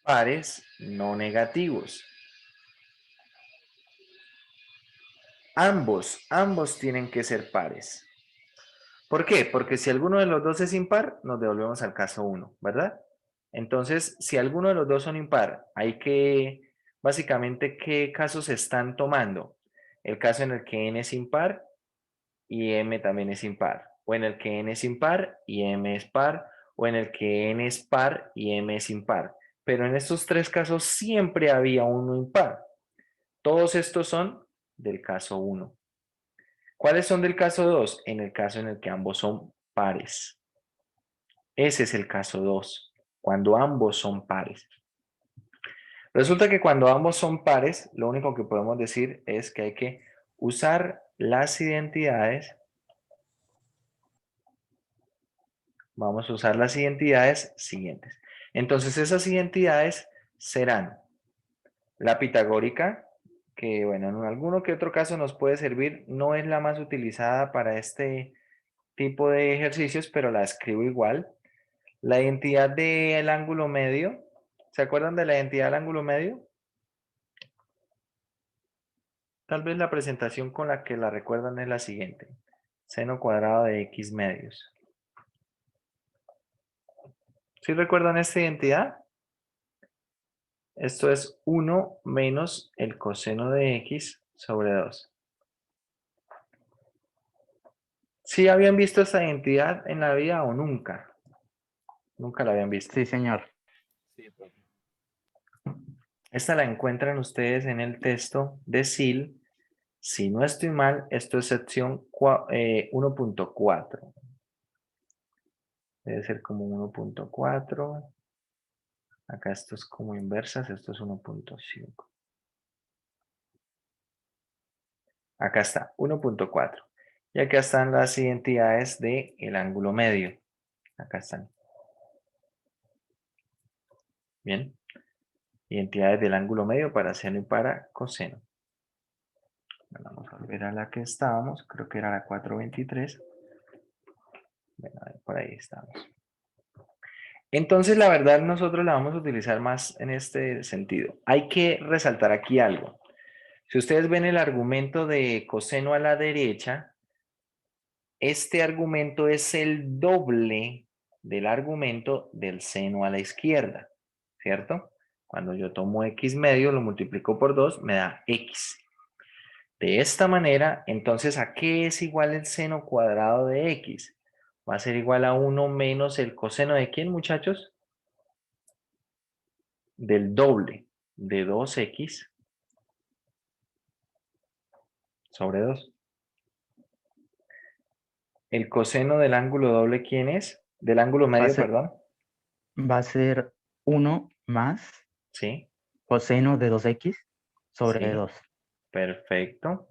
pares no negativos. Ambos tienen que ser pares. ¿Por qué? Porque si alguno de los dos es impar, nos devolvemos al caso 1, ¿verdad? Entonces, si alguno de los dos son impar, hay que, básicamente, ¿qué casos se están tomando? El caso en el que n es impar y m también es impar, o en el que n es impar y m es par, o en el que n es par y m es impar. Pero en estos tres casos siempre había uno impar. Todos estos son del caso 1. ¿Cuáles son del caso 2? En el caso en el que ambos son pares. Ese es el caso 2, cuando ambos son pares. Resulta que cuando ambos son pares, lo único que podemos decir es que hay que usar las identidades. Vamos a usar las identidades siguientes. Entonces esas identidades serán la pitagórica, que bueno, en alguno que otro caso nos puede servir, no es la más utilizada para este tipo de ejercicios, pero la escribo igual. La identidad del ángulo medio, ¿se acuerdan de la identidad del ángulo medio? Tal vez la presentación con la que la recuerdan es la siguiente. Seno cuadrado de x medios. ¿Sí recuerdan esta identidad? Esto es 1 menos el coseno de x sobre 2. ¿Sí habían visto esta identidad en la vida o nunca? Nunca la habían visto. Sí, señor. Esta la encuentran ustedes en el texto de SIL. Si no estoy mal, esto es sección 1.4. Debe ser como 1.4. Acá esto es como inversas, esto es 1.5. Acá está, 1.4. Y acá están las identidades del ángulo medio. Acá están. Bien. Identidades del ángulo medio para seno y para coseno. Bueno, vamos a volver a la que estábamos. Creo que era la 423. Bueno, por ahí estamos. Entonces, la verdad, nosotros la vamos a utilizar más en este sentido. Hay que resaltar aquí algo. Si ustedes ven el argumento de coseno a la derecha, este argumento es el doble del argumento del seno a la izquierda, ¿cierto? Cuando yo tomo x medio, lo multiplico por 2, me da x. De esta manera, entonces, ¿a qué es igual el seno cuadrado de x? Va a ser igual a 1 menos el coseno de ¿quién, muchachos? Del doble. de 2x sobre 2. El coseno del ángulo doble, ¿quién es? Del ángulo Va a medio, ser, perdón. va a ser 1 más Sí, coseno de 2x sobre sí, 2. perfecto.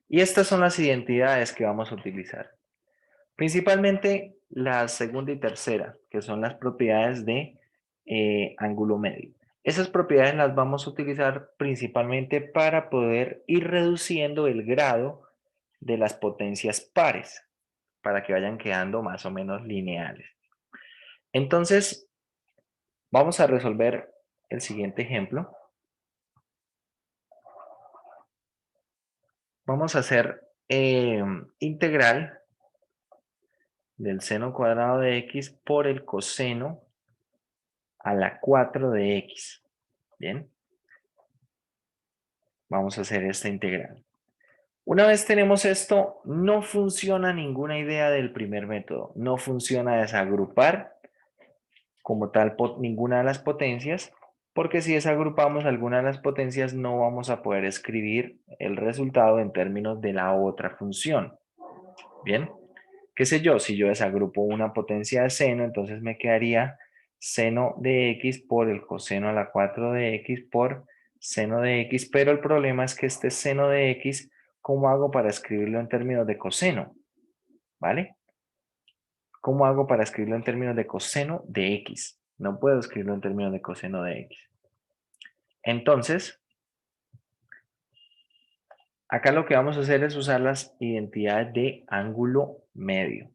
Y estas son las identidades que vamos a utilizar. Principalmente la segunda y tercera, que son las propiedades de ángulo medio. Esas propiedades las vamos a utilizar principalmente para poder ir reduciendo el grado de las potencias pares, para que vayan quedando más o menos lineales. Entonces, vamos a resolver el siguiente ejemplo. Vamos a hacer integral del seno cuadrado de x por el coseno a la 4 de x. Bien. Vamos a hacer esta integral. Una vez tenemos esto, no funciona ninguna idea del primer método. No funciona desagrupar como tal ninguna de las potencias, porque si desagrupamos alguna de las potencias no vamos a poder escribir el resultado en términos de la otra función. Bien. ¿Qué sé yo? Si yo desagrupo una potencia de seno, entonces me quedaría seno de x por el coseno a la 4 de x por seno de x, pero el problema es que este seno de x, ¿cómo hago para escribirlo en términos de coseno? ¿Vale? ¿Cómo hago para escribirlo en términos de coseno de x? No puedo escribirlo en términos de coseno de x. Entonces, acá lo que vamos a hacer es usar las identidades de ángulo medio.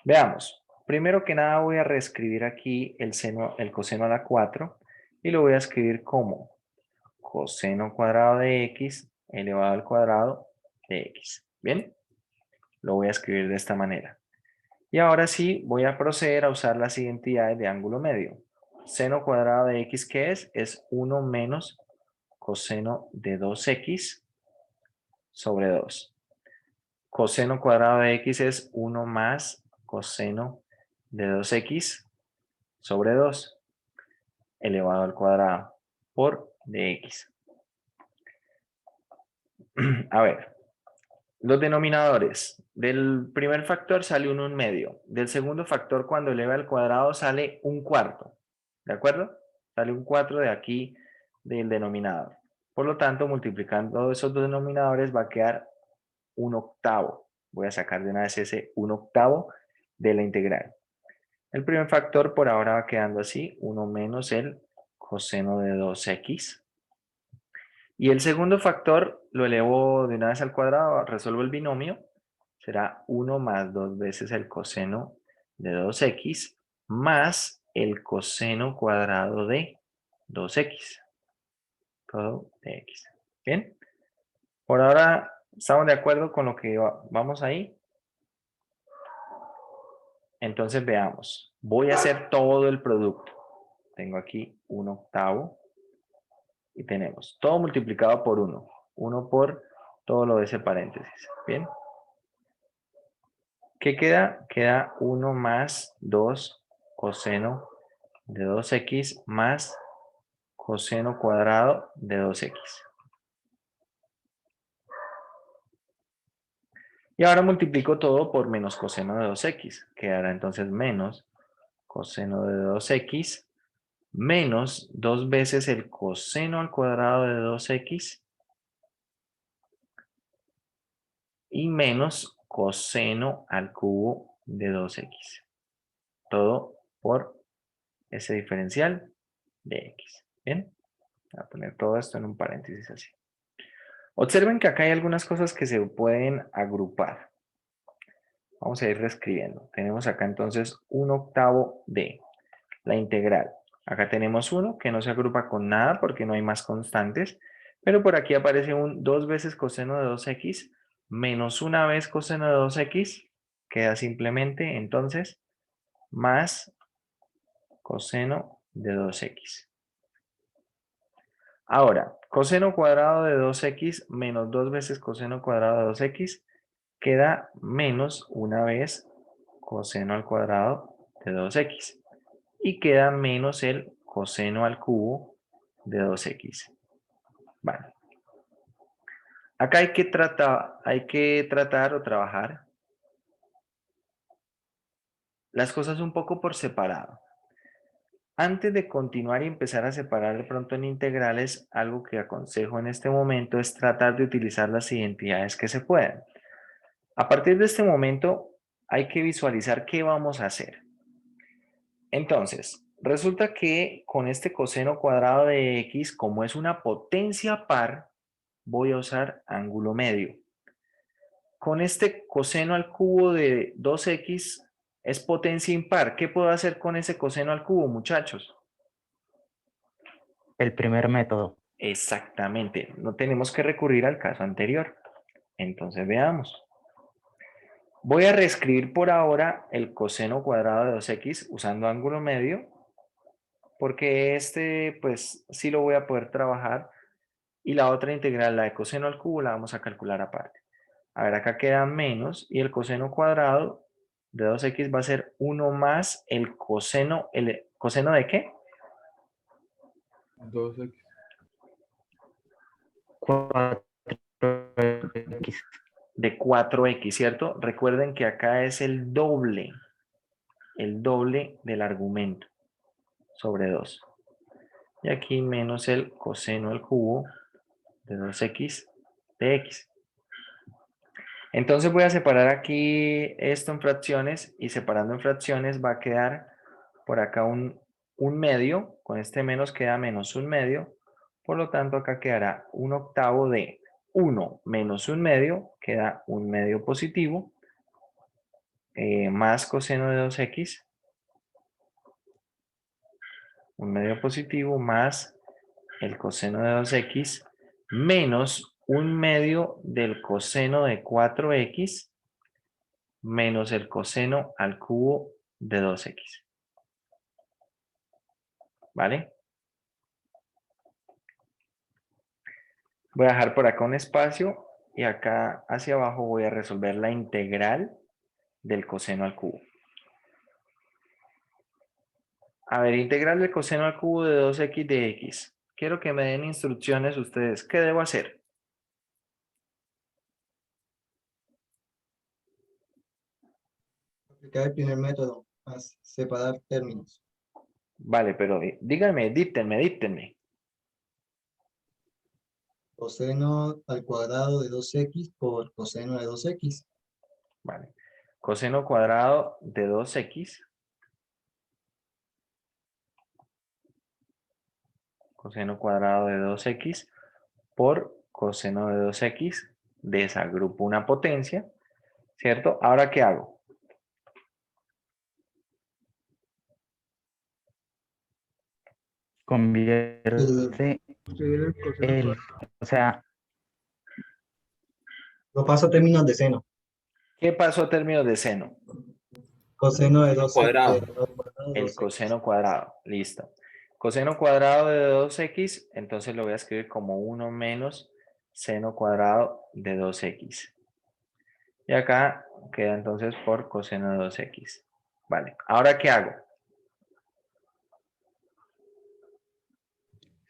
Veamos. Primero que nada voy a reescribir aquí el coseno a la 4 y lo voy a escribir como coseno cuadrado de x elevado al cuadrado de x. ¿Bien? Lo voy a escribir de esta manera. Y ahora sí voy a proceder a usar las identidades de ángulo medio. Seno cuadrado de x, ¿qué es? Es 1 menos coseno de 2x sobre 2. Coseno cuadrado de x es 1 más coseno de 2x sobre 2 elevado al cuadrado por dx. A ver, los denominadores. Del primer factor sale 1/2. Del segundo factor, cuando eleva al cuadrado, sale 1/4. ¿De acuerdo? Sale 1/4 de aquí del denominador. Por lo tanto, multiplicando esos dos denominadores va a quedar 1/8. Voy a sacar de una vez ese 1/8 de la integral. El primer factor por ahora va quedando así, 1 menos el coseno de 2x. Y el segundo factor lo elevo de una vez al cuadrado, resuelvo el binomio, será 1 más 2 veces el coseno de 2x más el coseno cuadrado de 2x. Todo de x. ¿Bien? Por ahora, ¿estamos de acuerdo con lo que vamos ahí? Entonces veamos. Voy a hacer todo el producto. Tengo aquí 1/8. Y tenemos todo multiplicado por 1. 1 por todo lo de ese paréntesis. ¿Bien? ¿Qué queda? Queda 1 más 2 coseno de 2x más coseno cuadrado de 2x. Y ahora multiplico todo por menos coseno de 2x. Quedará entonces menos coseno de 2x menos 2 veces el coseno al cuadrado de 2x y menos coseno al cubo de 2x. Todo por ese diferencial de x. ¿Bien? Voy a poner todo esto en un paréntesis así. Observen que acá hay algunas cosas que se pueden agrupar. Vamos a ir reescribiendo. Tenemos acá entonces 1/8 de la integral. Acá tenemos 1 que no se agrupa con nada porque no hay más constantes. Pero por aquí aparece un 2 veces coseno de 2x menos una vez coseno de 2x. Queda simplemente entonces más coseno de 2x. Ahora, coseno cuadrado de 2x menos 2 veces coseno cuadrado de 2x queda menos una vez coseno al cuadrado de 2x. Y queda menos el coseno al cubo de 2x. Vale. Acá hay que tratar o trabajar las cosas un poco por separado. Antes de continuar y empezar a separar de pronto en integrales, algo que aconsejo en este momento es tratar de utilizar las identidades que se puedan. A partir de este momento hay que visualizar qué vamos a hacer. Entonces, resulta que con este coseno cuadrado de x, como es una potencia par, voy a usar ángulo medio. Con este coseno al cubo de 2x es potencia impar. ¿Qué puedo hacer con ese coseno al cubo, muchachos? El primer método. Exactamente, no tenemos que recurrir al caso anterior. Entonces veamos. Voy a reescribir por ahora el coseno cuadrado de 2x usando ángulo medio, porque este pues sí lo voy a poder trabajar, y la otra integral, la de coseno al cubo, la vamos a calcular aparte. A ver, acá queda menos, y el coseno cuadrado de 2x va a ser 1 más ¿el coseno de qué? 2x. 4x. De 4x, ¿cierto? Recuerden que acá es el doble del argumento sobre 2. Y aquí menos el coseno al cubo de 2x de x. Entonces voy a separar aquí esto en fracciones, y separando en fracciones va a quedar por acá un medio. Con este menos queda menos un medio. Por lo tanto acá quedará 1/8 de 1 menos un medio, queda un medio positivo, más coseno de 2x, un medio positivo más el coseno de 2x, menos un medio del coseno de 4x, menos el coseno al cubo de 2x. ¿Vale? Voy a dejar por acá un espacio, y acá hacia abajo voy a resolver la integral del coseno al cubo. A ver, integral del coseno al cubo de 2x de x. Quiero que me den instrucciones ustedes. ¿Qué debo hacer? Aplicar el primer método, separar términos. Vale, pero díganme, díptenme. Coseno al cuadrado de 2x por coseno de 2x. Vale. Coseno cuadrado de 2x. Coseno cuadrado de 2x por coseno de 2x. Desagrupo una potencia, ¿cierto? Ahora, ¿qué hago? Convierte o sea, Lo paso a términos de seno. ¿Qué pasó a términos de seno? Coseno de 2x. Cuadrado. El coseno cuadrado. Listo. Coseno cuadrado de 2x, entonces lo voy a escribir como 1 menos seno cuadrado de 2x. Y acá queda entonces por coseno de 2x. Vale. Ahora, ¿qué hago?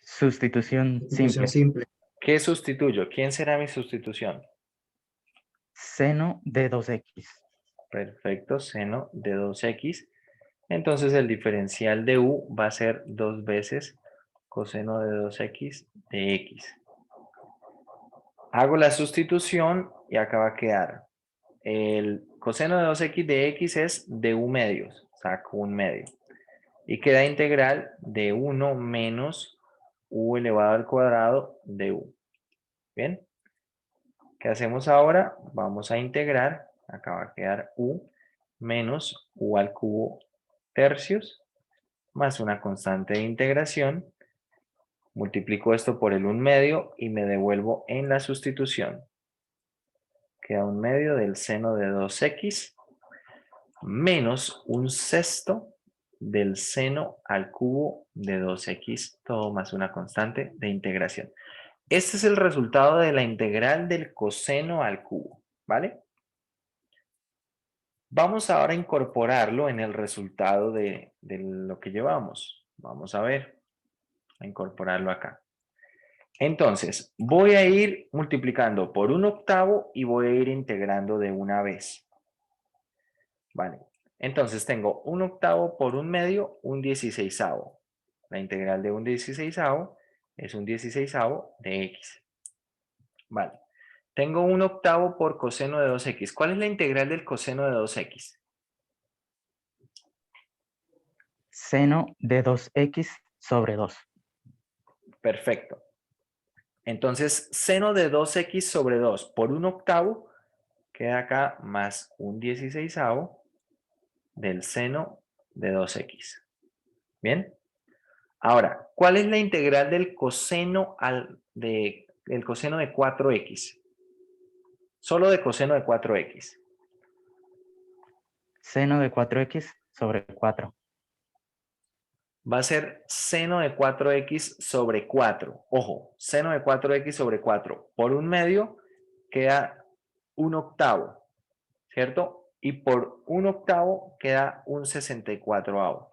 sustitución Sustitución simple. simple. ¿Qué sustituyo? ¿Quién será mi sustitución? Seno de 2x. Perfecto, seno de 2x. Entonces el diferencial de u va a ser 2 veces coseno de 2x de x. Hago la sustitución y acá va a quedar el coseno de 2x de x es de u medios, saco un medio. Y queda integral de 1 menos u elevado al cuadrado de u. ¿Bien? ¿Qué hacemos ahora? Vamos a integrar, acá va a quedar u menos u al cubo tercios, más una constante de integración. Multiplico esto por el 1 medio y me devuelvo en la sustitución. Queda 1 medio del seno de 2x menos 1/6 del seno al cubo de 2x, todo más una constante de integración. Este es el resultado de la integral del coseno al cubo, ¿vale? Vamos ahora a incorporarlo en el resultado de lo que llevamos. Vamos a ver. a incorporarlo acá. Entonces, voy a ir multiplicando por 1/8 y voy a ir integrando de una vez. Vale. Entonces tengo 1/8 por 1/2, 1/16. La integral de 1/16 es 1/16 de x. Vale. Tengo 1/8 por coseno de 2x. ¿Cuál es la integral del coseno de 2x? Seno de 2x sobre 2. Perfecto. Entonces, seno de 2x sobre 2 por 1/8 queda acá más 1/16 del seno de 2x. ¿Bien? Ahora, ¿cuál es la integral del coseno del coseno de 4x? Solo de coseno de 4x. Seno de 4x sobre 4. Va a ser seno de 4x sobre 4. Ojo, seno de 4x sobre 4 por 1/2 queda 1/8, ¿cierto? Y por 1/8 queda 1/64.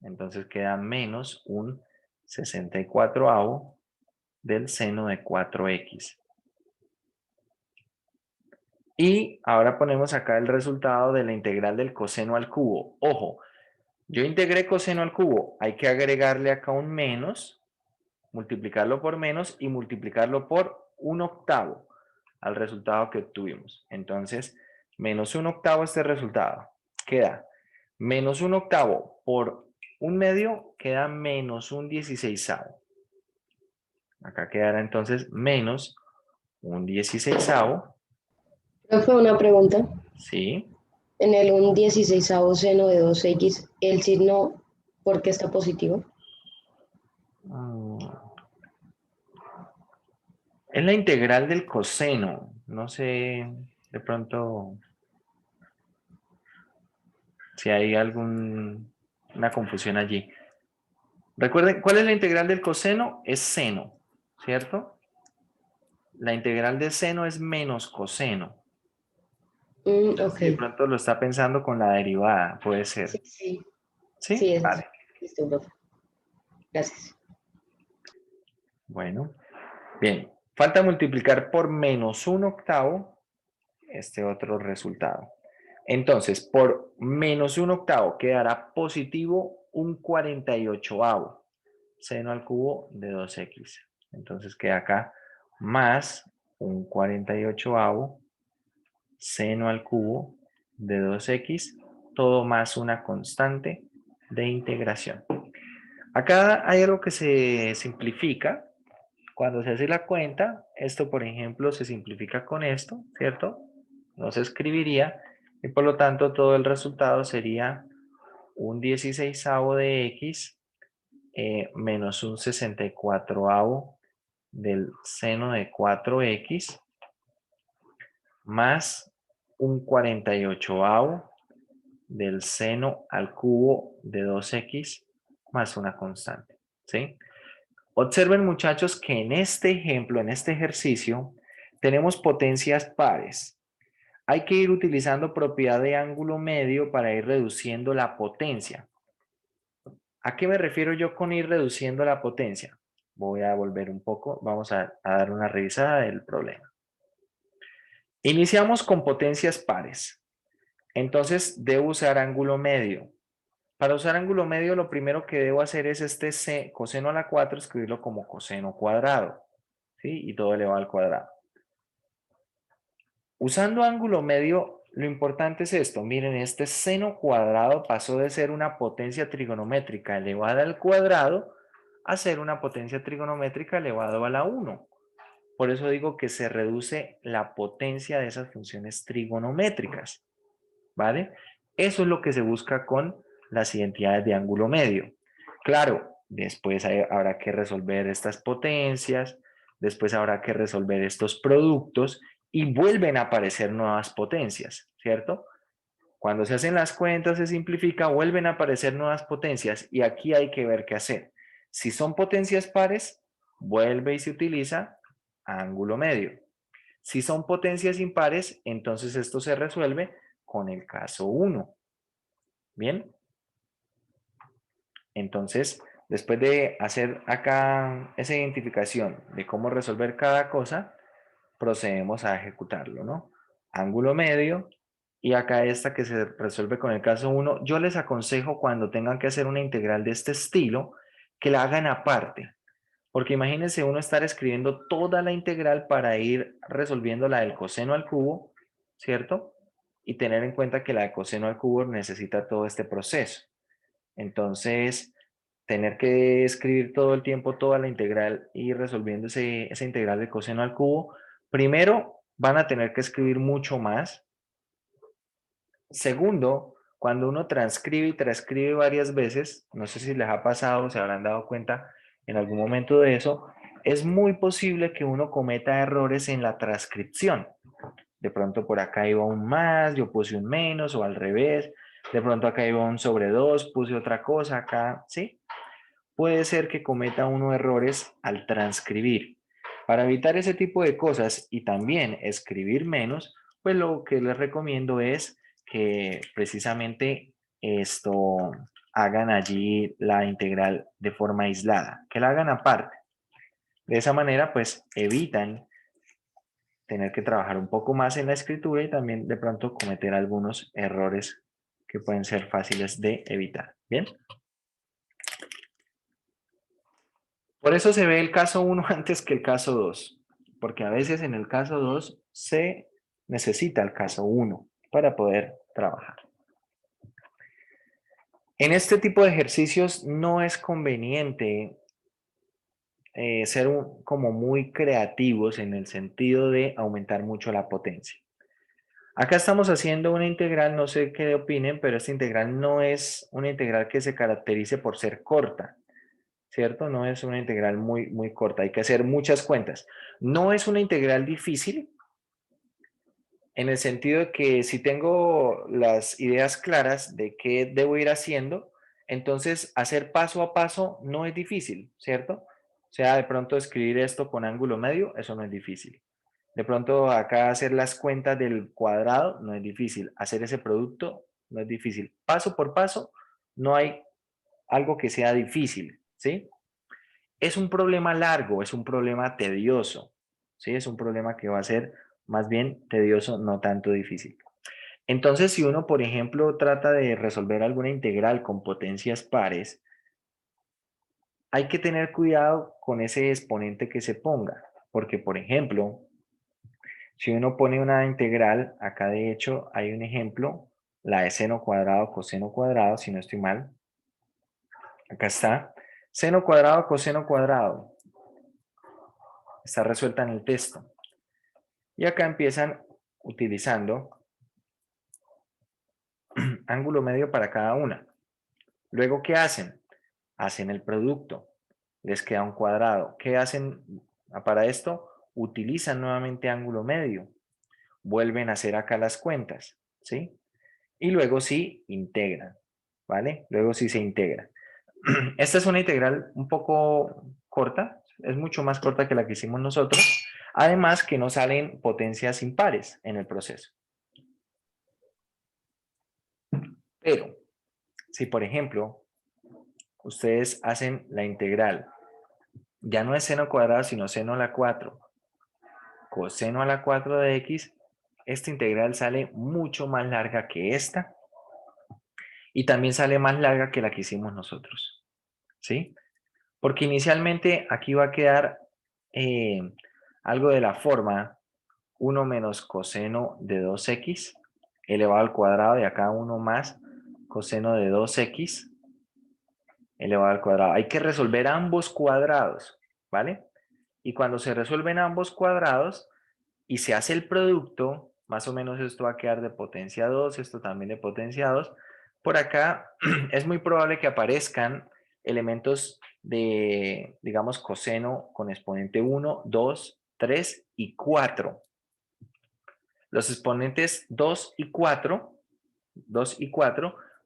Entonces queda menos 1/64 del seno de 4x. Y ahora ponemos acá el resultado de la integral del coseno al cubo. Ojo, yo integré coseno al cubo, hay que agregarle acá un menos, multiplicarlo por menos y multiplicarlo por 1/8 al resultado que obtuvimos. Entonces, menos 1/8 este resultado. Queda menos 1/8 por 1/2 queda menos 1/16. Acá quedará entonces menos 1/16. Profe, una pregunta. ¿Sí? En el 1/16 seno de 2x, ¿el signo por qué está positivo? Es la integral del coseno. No sé, de pronto, si hay alguna confusión allí. Recuerden, ¿cuál es la integral del coseno? Es seno, ¿cierto? La integral de seno es menos coseno. Ok. Si de pronto lo está pensando con la derivada, puede ser. Sí, sí. ¿Sí? Sí, es Vale. listo, profe. Gracias. Bueno, bien. Falta multiplicar por menos 1/8 este otro resultado. Entonces, por menos 1/8 quedará positivo 1/48 seno al cubo de 2x. Entonces queda acá más 1/48 seno al cubo de 2x, todo más una constante de integración. Acá hay algo que se simplifica. Cuando se hace la cuenta, esto por ejemplo se simplifica con esto, ¿cierto? No se escribiría y por lo tanto todo el resultado sería 1/16 de x menos 1/64 del seno de 4x más 1/48 del seno al cubo de 2x más una constante, ¿sí? Observen, muchachos, que en este ejemplo, en este ejercicio, tenemos potencias pares. Hay que ir utilizando propiedad de ángulo medio para ir reduciendo la potencia. ¿A qué me refiero yo con ir reduciendo la potencia? Voy a volver un poco, vamos a dar una revisada del problema. Iniciamos con potencias pares. Entonces, debo usar ángulo medio. Para usar ángulo medio, lo primero que debo hacer es este coseno a la 4, escribirlo como coseno cuadrado, ¿sí? Y todo elevado al cuadrado. Usando ángulo medio, lo importante es esto. Miren, este seno cuadrado pasó de ser una potencia trigonométrica elevada al cuadrado a ser una potencia trigonométrica elevada a la 1. Por eso digo que se reduce la potencia de esas funciones trigonométricas, ¿vale? Eso es lo que se busca con las identidades de ángulo medio. Claro, después habrá que resolver estas potencias, después habrá que resolver estos productos y vuelven a aparecer nuevas potencias, ¿cierto? Cuando se hacen las cuentas, se simplifica, vuelven a aparecer nuevas potencias y aquí hay que ver qué hacer. Si son potencias pares, vuelve y se utiliza ángulo medio. Si son potencias impares, entonces esto se resuelve con el caso 1. ¿Bien? Entonces, Después de hacer acá esa identificación de cómo resolver cada cosa, procedemos a ejecutarlo, ¿no? Ángulo medio, y acá esta que se resuelve con el caso 1, yo les aconsejo cuando tengan que hacer una integral de este estilo, que la hagan aparte, porque imagínense uno estar escribiendo toda la integral para ir resolviendo la del coseno al cubo, ¿cierto? Y tener en cuenta que la de coseno al cubo necesita todo este proceso. Entonces, tener que escribir todo el tiempo toda la integral y resolviendo esa integral de coseno al cubo, primero van a tener que escribir mucho más. Segundo, cuando uno transcribe y transcribe varias veces, no sé si les ha pasado, se habrán dado cuenta en algún momento de eso, es muy posible que uno cometa errores en la transcripción. De pronto por acá iba un más, yo puse un menos o al revés. De pronto acá iba un sobre 2, puse otra cosa acá, ¿sí? Puede ser que cometa uno errores al transcribir. Para evitar ese tipo de cosas y también escribir menos, pues lo que les recomiendo es que precisamente esto hagan allí la integral de forma aislada, que la hagan aparte. De esa manera, pues evitan tener que trabajar un poco más en la escritura y también de pronto cometer algunos errores que pueden ser fáciles de evitar. ¿Bien? Por eso se ve el caso 1 antes que el caso 2, porque a veces en el caso 2 se necesita el caso 1 para poder trabajar. En este tipo de ejercicios no es conveniente ser como muy creativos en el sentido de aumentar mucho la potencia. Acá estamos haciendo una integral, no sé qué opinen, pero esta integral no es una integral que se caracterice por ser corta, ¿cierto? No es una integral muy corta, hay que hacer muchas cuentas. No es una integral difícil, en el sentido de que si tengo las ideas claras de qué debo ir haciendo, entonces hacer paso a paso no es difícil, ¿cierto? O sea, de pronto escribir esto con ángulo medio, eso no es difícil. De pronto acá hacer las cuentas del cuadrado no es difícil. Hacer ese producto no es difícil. Paso por paso, no hay algo que sea difícil, ¿sí? Es un problema largo, es un problema tedioso, ¿sí? Es un problema que va a ser más bien tedioso, no tanto difícil. Entonces, si uno, por ejemplo, trata de resolver alguna integral con potencias pares, hay que tener cuidado con ese exponente que se ponga, porque, por ejemplo, si uno pone una integral, acá de hecho hay un ejemplo, la de seno cuadrado, coseno cuadrado, si no estoy mal. Acá está. Seno cuadrado, coseno cuadrado. Está resuelta en el texto. Y acá empiezan utilizando ángulo medio para cada una. Luego, ¿qué hacen? Hacen el producto. Les queda un cuadrado. ¿Qué hacen para esto? Utilizan nuevamente ángulo medio. Vuelven a hacer acá las cuentas, ¿sí? Y luego sí integran, ¿vale? Luego sí se integra. Esta es una integral un poco corta, es mucho más corta que la que hicimos nosotros, además que no salen potencias impares en el proceso. Pero, si por ejemplo, ustedes hacen la integral, ya no es seno cuadrado, sino seno a la 4, coseno a la 4 de x, esta integral sale mucho más larga que esta, y también sale más larga que la que hicimos nosotros, ¿sí? Porque inicialmente aquí va a quedar algo de la forma 1 menos coseno de 2x elevado al cuadrado, de acá 1 más coseno de 2x elevado al cuadrado. Hay que resolver ambos cuadrados, ¿vale? Y cuando se resuelven ambos cuadrados y se hace el producto, más o menos esto va a quedar de potencia 2, esto también de potencia 2. Por acá es muy probable que aparezcan elementos de, digamos, coseno con exponente 1, 2, 3 y 4. Los exponentes 2 y 4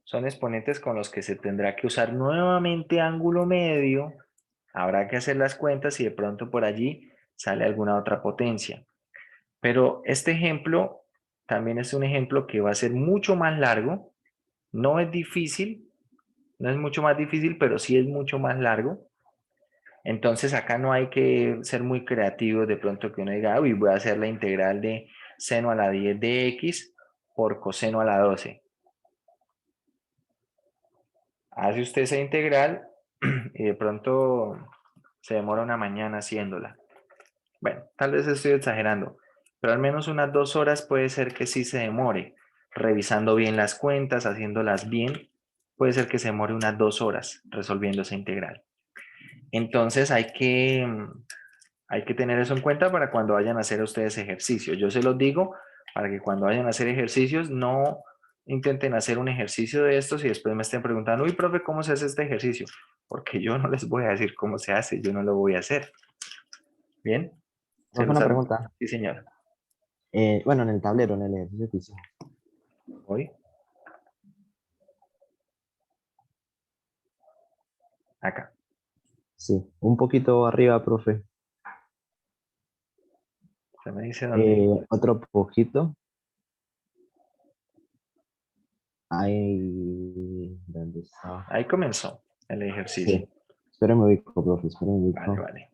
son exponentes con los que se tendrá que usar nuevamente ángulo medio. Habrá que hacer las cuentas y de pronto por allí sale alguna otra potencia. Pero este ejemplo también es un ejemplo que va a ser mucho más largo. No es difícil, No es mucho más difícil, pero sí es mucho más largo. Entonces acá no hay que ser muy creativo de pronto que uno diga, uy, voy a hacer la integral de seno a la 10 de x por coseno a la 12. Hace usted esa integral y de pronto se demora una mañana haciéndola. Bueno, tal vez estoy exagerando, pero al menos unas 2 horas puede ser que sí se demore. Revisando bien las cuentas, haciéndolas bien, puede ser que se demore unas 2 horas resolviendo esa integral. Entonces hay que tener eso en cuenta para cuando vayan a hacer ustedes ejercicios. Yo se los digo para que cuando vayan a hacer ejercicios no intenten hacer un ejercicio de estos y después me estén preguntando, uy, profe, ¿cómo se hace este ejercicio? Porque yo no les voy a decir cómo se hace, yo no lo voy a hacer. ¿Bien? Se Profe, los una hago. pregunta. Sí, señor. Bueno, en el tablero, en el ejercicio que hicimos. Voy. Acá. Sí, un poquito arriba, profe. Se me dice dónde. Otro poquito. Ahí, ¿dónde está? Ahí comenzó el ejercicio. Sí. Espérame ubico, profe, espérame ubico. Vale, vale.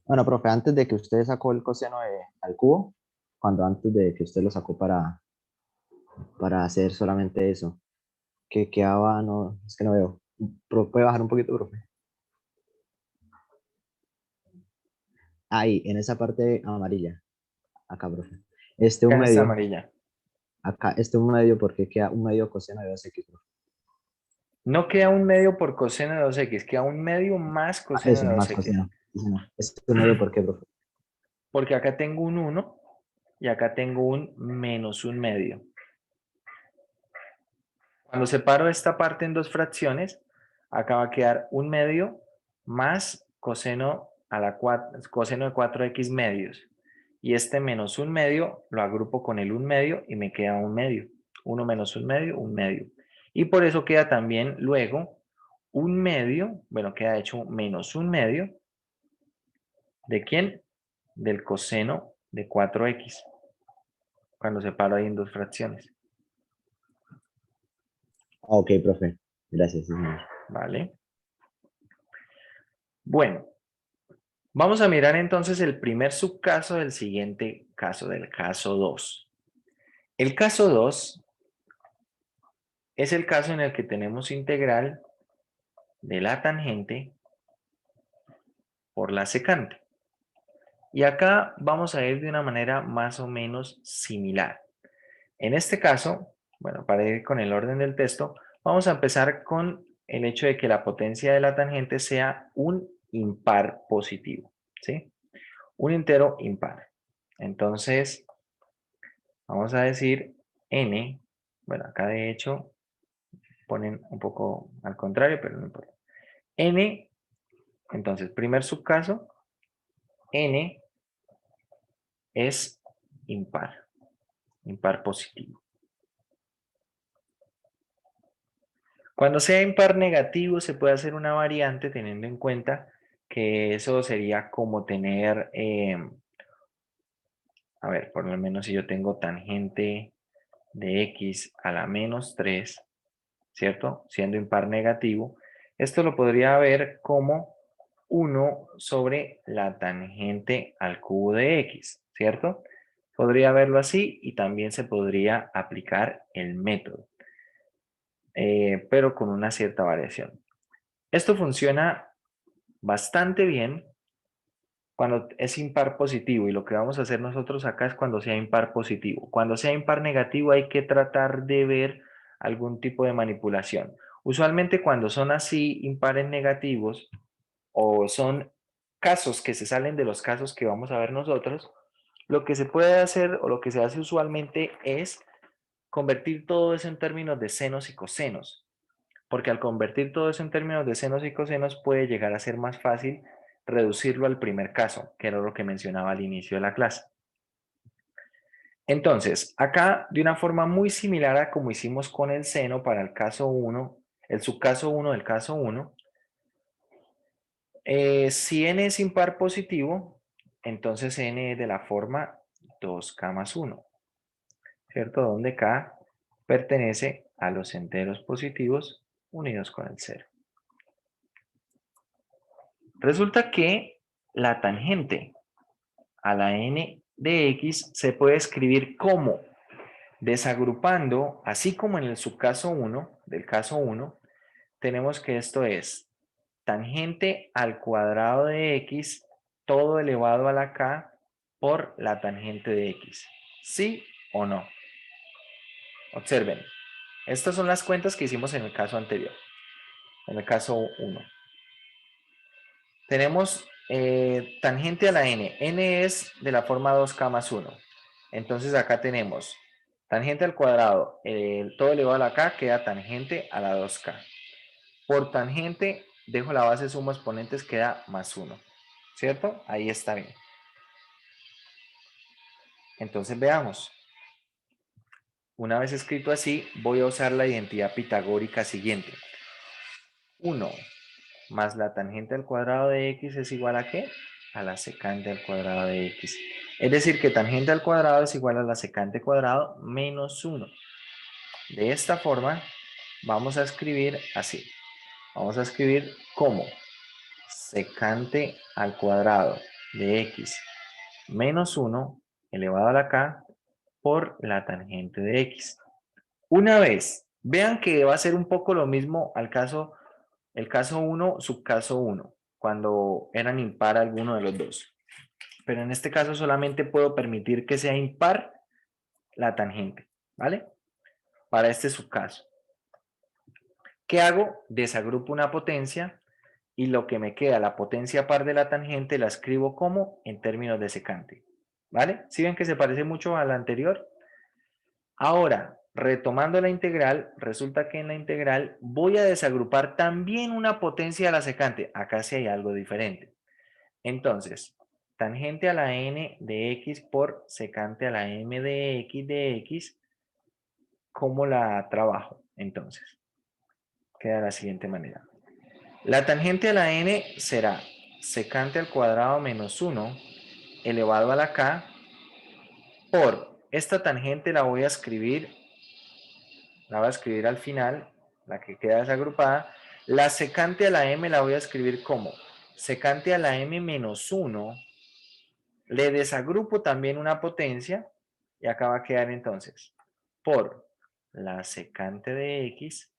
Bueno, profe, antes de que usted sacó el coseno al cubo, cuando antes de que usted lo sacó para hacer solamente eso, que quedaba, no, es que no veo. ¿Puede bajar un poquito, profe? Ahí, en esa parte amarilla. Acá, profe. Un Acá está medio. amarilla. Acá, un medio, porque queda un medio coseno de 2x, profe. No queda un medio por coseno de 2x, queda un medio más coseno Eso, de más 2x. coseno. Eso no. Un medio, ¿por qué, profe? Porque acá tengo un 1 y acá tengo un menos un medio. Cuando separo esta parte en dos fracciones, acá va a quedar un medio más coseno, coseno de 4x medios. Y este menos un medio lo agrupo con el un medio y me queda un medio. 1 menos un medio, un medio. Y por eso queda también luego un medio, bueno, queda hecho menos un medio. ¿De quién? Del coseno de 4x. Cuando separo ahí en dos fracciones. Ok, profe. Gracias, sí, señor. ¿Vale? Bueno, vamos a mirar entonces el primer subcaso del siguiente caso, del caso 2. El caso 2 es el caso en el que tenemos integral de la tangente por la secante. Y acá vamos a ir de una manera más o menos similar. En este caso, bueno, para ir con el orden del texto, vamos a empezar con el hecho de que la potencia de la tangente sea un impar positivo, ¿sí? Un entero impar. Entonces, vamos a decir n, bueno, acá de hecho ponen un poco al contrario, pero no importa. N, entonces, primer subcaso, n es impar, impar positivo. Cuando sea impar negativo, se puede hacer una variante teniendo en cuenta que eso sería como tener, a ver, por lo menos si yo tengo tangente de x a la menos 3, ¿cierto? Siendo impar negativo, esto lo podría ver como 1 sobre la tangente al cubo de x, ¿cierto? Podría verlo así y también se podría aplicar el método, pero con una cierta variación. Esto funciona bastante bien cuando es impar positivo y lo que vamos a hacer nosotros acá es cuando sea impar positivo. Cuando sea impar negativo hay que tratar de ver algún tipo de manipulación. Usualmente cuando son así impares negativos o son casos que se salen de los casos que vamos a ver nosotros, lo que se puede hacer o lo que se hace usualmente es convertir todo eso en términos de senos y cosenos, porque al convertir todo eso en términos de senos y cosenos puede llegar a ser más fácil reducirlo al primer caso, que era lo que mencionaba al inicio de la clase. Entonces, acá de una forma muy similar a como hicimos con el seno para el caso 1, el subcaso 1 del caso 1, si n es impar positivo, entonces n es de la forma 2k más 1, ¿cierto? Donde k pertenece a los enteros positivos unidos con el 0. Resulta que la tangente a la n de x se puede escribir como desagrupando, así como en el subcaso 1, del caso 1, tenemos que esto es tangente al cuadrado de x, todo elevado a la k por la tangente de x. ¿Sí o no? Observen, estas son las cuentas que hicimos en el caso anterior, en el caso 1. Tenemos tangente a la n. N es de la forma 2k más 1. Entonces acá tenemos tangente al cuadrado, todo elevado a la k queda tangente a la 2k. Por tangente, dejo la base suma exponentes, queda más 1. ¿Cierto? Ahí está bien. Entonces veamos. Una vez escrito así, voy a usar la identidad pitagórica siguiente. 1 más la tangente al cuadrado de x es igual a ¿qué? A la secante al cuadrado de x. Es decir, que tangente al cuadrado es igual a la secante cuadrado menos 1. De esta forma, vamos a escribir así. Vamos a escribir como secante al cuadrado de x menos 1 elevado a la k por la tangente de x. Una vez, vean que va a ser un poco lo mismo al caso, el caso 1, subcaso 1, cuando eran impar alguno de los dos. Pero en este caso solamente puedo permitir que sea impar la tangente, ¿vale? Para este subcaso. ¿Qué hago? Desagrupo una potencia y lo que me queda, la potencia par de la tangente, la escribo como en términos de secante, ¿vale? ¿Sí ven que se parece mucho a la anterior? Ahora, retomando la integral, resulta que en la integral voy a desagrupar también una potencia a la secante. Acá sí hay algo diferente. Entonces, tangente a la n de x por secante a la m de x, ¿cómo la trabajo? Entonces, queda de la siguiente manera. La tangente a la n será secante al cuadrado menos 1 elevado a la k por esta tangente la voy a escribir al final, la que queda desagrupada. La secante a la m la voy a escribir como secante a la m menos 1. Le desagrupo también una potencia y acá va a quedar entonces por la secante de x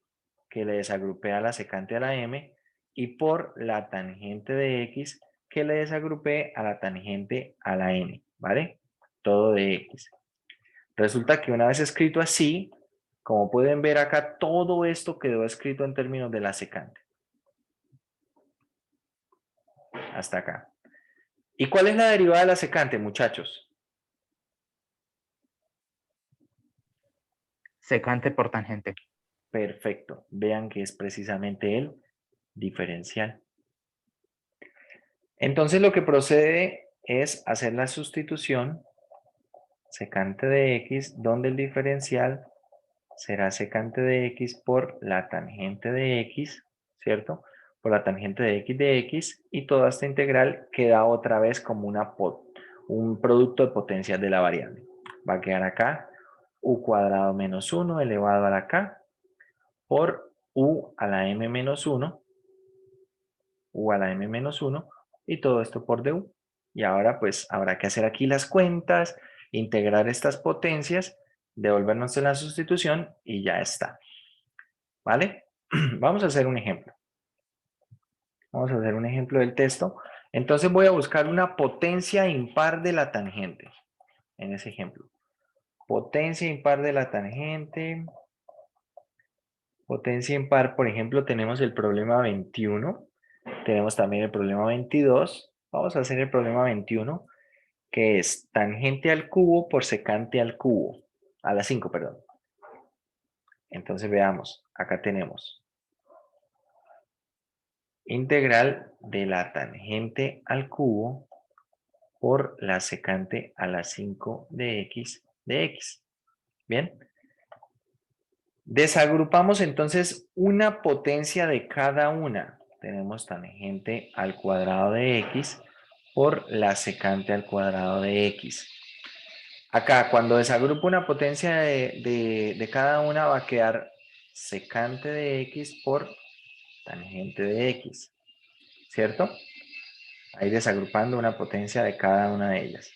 que le desagrupé a la secante a la m y por la tangente de x que le desagrupé a la tangente a la n, ¿vale? Todo de x. Resulta que una vez escrito así, como pueden ver acá, todo esto quedó escrito en términos de la secante. Hasta acá. ¿Y cuál es la derivada de la secante, muchachos? Secante por tangente. Perfecto. Vean que es precisamente el diferencial. Entonces lo que procede es hacer la sustitución secante de x, donde el diferencial será secante de x por la tangente de x, ¿cierto? Por la tangente de x, y toda esta integral queda otra vez como un producto de potencias de la variable. Va a quedar acá u cuadrado menos 1 elevado a la k por u a la m menos 1, u a la m menos 1, y todo esto por du. Y ahora pues habrá que hacer aquí las cuentas, integrar estas potencias, devolvernos en la sustitución y ya está. ¿Vale? Vamos a hacer un ejemplo. Vamos a hacer un ejemplo del texto. Entonces voy a buscar una potencia impar de la tangente. En ese ejemplo. Potencia impar de la tangente. Potencia impar, por ejemplo, tenemos el problema 21. Tenemos también el problema 22. Vamos a hacer el problema 21, que es tangente al cubo por secante al cubo. A la 5, perdón. Entonces veamos. Acá tenemos integral de la tangente al cubo por la secante a la 5 de x de x. Bien. Desagrupamos entonces una potencia de cada una. Tenemos tangente al cuadrado de x por la secante al cuadrado de x. Acá, cuando desagrupo una potencia de cada una, va a quedar secante de x por tangente de x, ¿cierto? Ahí desagrupando una potencia de cada una de ellas.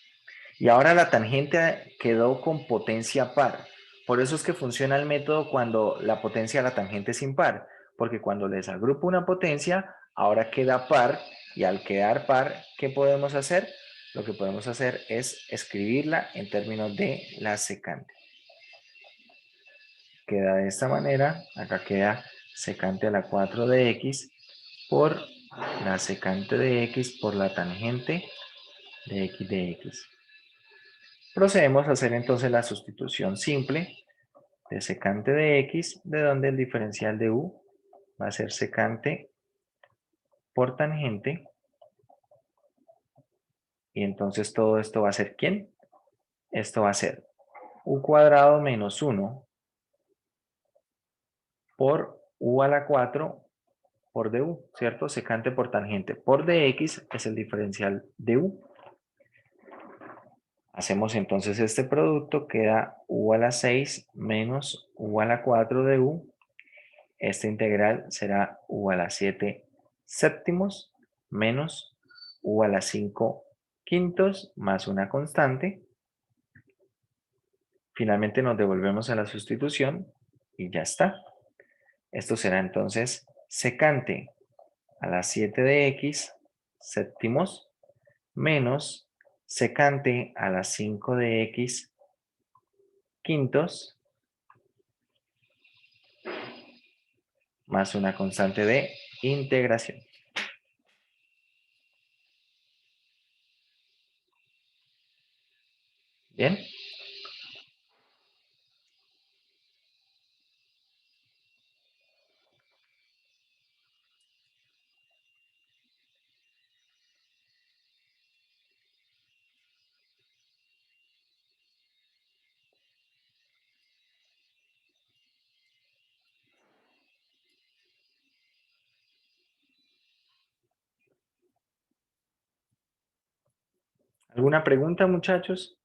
Y ahora la tangente quedó con potencia par. Por eso es que funciona el método cuando la potencia de la tangente es impar. Porque cuando les agrupo una potencia, ahora queda par. Y al quedar par, ¿qué podemos hacer? Lo que podemos hacer es escribirla en términos de la secante. Queda de esta manera. Acá queda secante a la 4 de x por la secante de x por la tangente de x de x. Procedemos a hacer entonces la sustitución simple de secante de x, de donde el diferencial de u va a ser secante por tangente. Y entonces todo esto va a ser ¿quién? Esto va a ser u cuadrado menos 1 por u a la 4 por du, ¿cierto? Secante por tangente por dx es el diferencial de u. Hacemos entonces este producto, queda u a la 6 menos u a la 4 de u. Esta integral será u a la 7 séptimos menos u a la 5 quintos más una constante. Finalmente nos devolvemos a la sustitución y ya está. Esto será entonces secante a la 7 de x séptimos menos secante a la 5 de x quintos más una constante de integración. Bien. ¿Alguna pregunta, muchachos?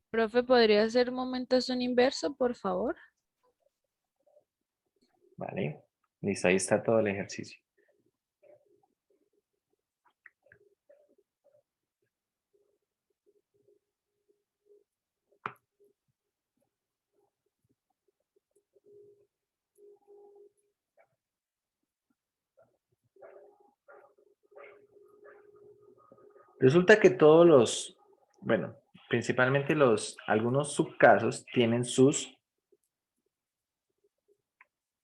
Profe, ¿podría hacer un momento un inverso, por favor? Vale. Listo, ahí está todo el ejercicio. Resulta que todos los, bueno, principalmente algunos subcasos tienen sus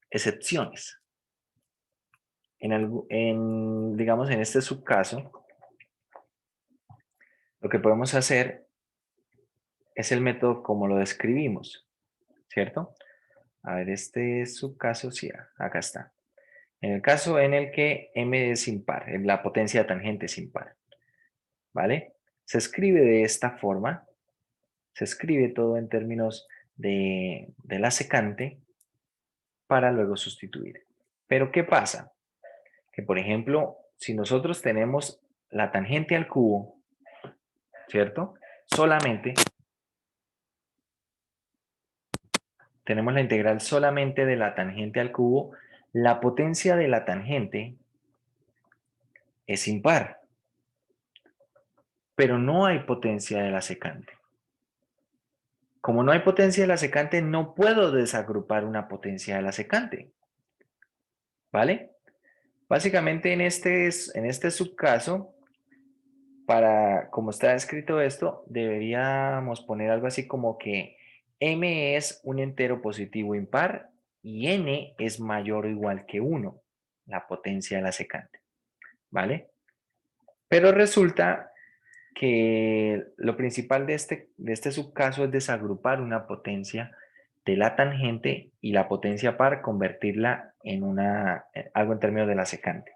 excepciones. Digamos, en este subcaso, lo que podemos hacer es el método como lo describimos, ¿cierto? A ver, este subcaso, sí, acá está. En el caso en el que m es impar, la potencia de tangente es impar, ¿vale? Se escribe de esta forma, se escribe todo en términos de la secante para luego sustituir. Pero ¿qué pasa? Que, por ejemplo, si nosotros tenemos la tangente al cubo, ¿cierto? Solamente tenemos la integral solamente de la tangente al cubo, la potencia de la tangente es impar, pero no hay potencia de la secante. Como no hay potencia de la secante, no puedo desagrupar una potencia de la secante. ¿Vale? Básicamente en este subcaso, como está escrito esto, deberíamos poner algo así como que m es un entero positivo impar y n es mayor o igual que 1, la potencia de la secante. ¿Vale? Pero resulta que lo principal de este subcaso es desagrupar una potencia de la tangente y la potencia par convertirla en algo en términos de la secante.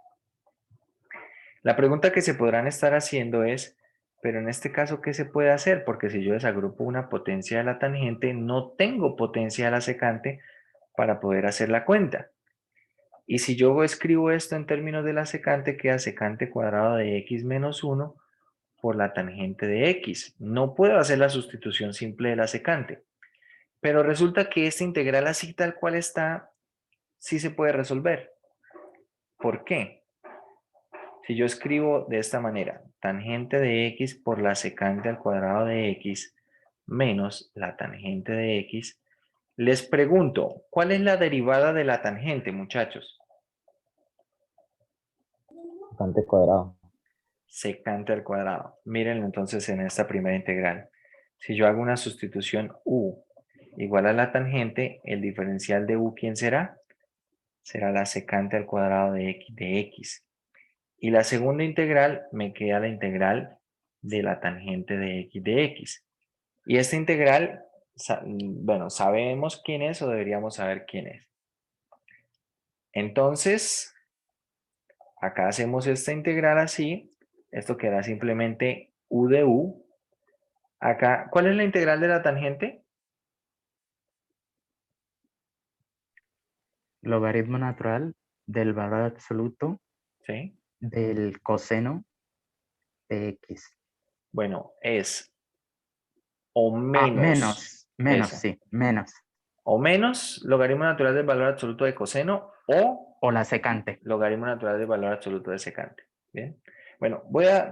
La pregunta que se podrán estar haciendo es, pero en este caso, ¿qué se puede hacer? Porque si yo desagrupo una potencia de la tangente, no tengo potencia de la secante para poder hacer la cuenta. Y si yo escribo esto en términos de la secante, queda secante cuadrado de x menos 1 por la tangente de x. No puedo hacer la sustitución simple de la secante. Pero resulta que esta integral así tal cual está, sí se puede resolver. ¿Por qué? Si yo escribo de esta manera, tangente de x por la secante al cuadrado de x menos la tangente de x, les pregunto, ¿cuál es la derivada de la tangente, muchachos? Secante cuadrado. Secante al cuadrado. Miren entonces en esta primera integral. Si yo hago una sustitución u igual a la tangente, el diferencial de u, ¿quién será? Será la secante al cuadrado de x. Y la segunda integral me queda la integral de la tangente de x. Y esta integral, bueno, ¿sabemos quién es o deberíamos saber quién es? Entonces, acá hacemos esta integral así. Esto queda simplemente u de u. Acá, ¿cuál es la integral de la tangente? Logaritmo natural del valor absoluto ¿Sí? del coseno de x. Bueno, es o Ah, menos menos, eso. sí, menos. O menos logaritmo natural del valor absoluto de coseno O la secante. logaritmo natural del valor absoluto de secante. Bien. Bueno, voy a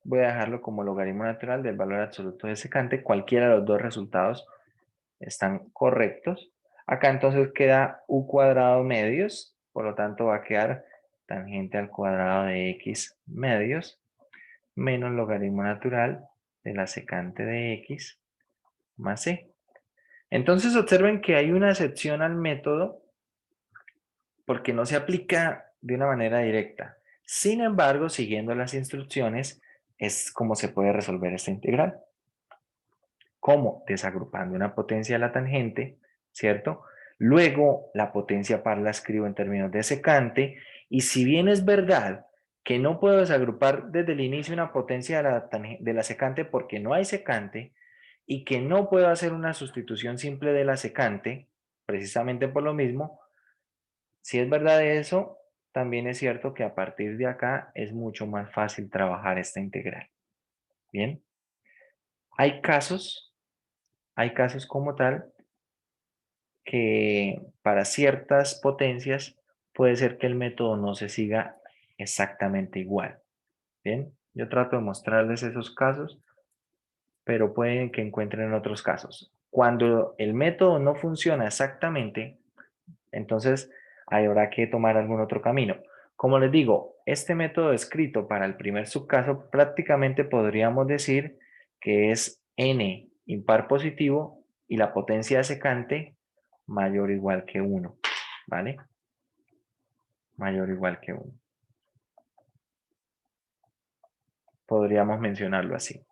dejarlo como logaritmo natural del valor absoluto de secante. Cualquiera de los dos resultados están correctos. Acá entonces queda u cuadrado medios, por lo tanto va a quedar tangente al cuadrado de x medios menos logaritmo natural de la secante de x más c. Entonces observen que hay una excepción al método porque no se aplica de una manera directa. Sin embargo, siguiendo las instrucciones, es como se puede resolver esta integral. ¿Cómo? Desagrupando una potencia de la tangente, ¿cierto? Luego, la potencia par la escribo en términos de secante. Y si bien es verdad que no puedo desagrupar desde el inicio una potencia de la secante porque no hay secante, y que no puedo hacer una sustitución simple de la secante, precisamente por lo mismo, si es verdad eso, también es cierto que a partir de acá es mucho más fácil trabajar esta integral. Bien. Hay casos como tal que para ciertas potencias puede ser que el método no se siga exactamente igual. Bien, yo trato de mostrarles esos casos, pero pueden que encuentren otros casos. Cuando el método no funciona exactamente, entonces habrá que tomar algún otro camino. Como les digo, este método escrito para el primer subcaso prácticamente podríamos decir que es n impar positivo y la potencia de secante mayor o igual que 1, ¿vale? Mayor o igual que 1. Podríamos mencionarlo así.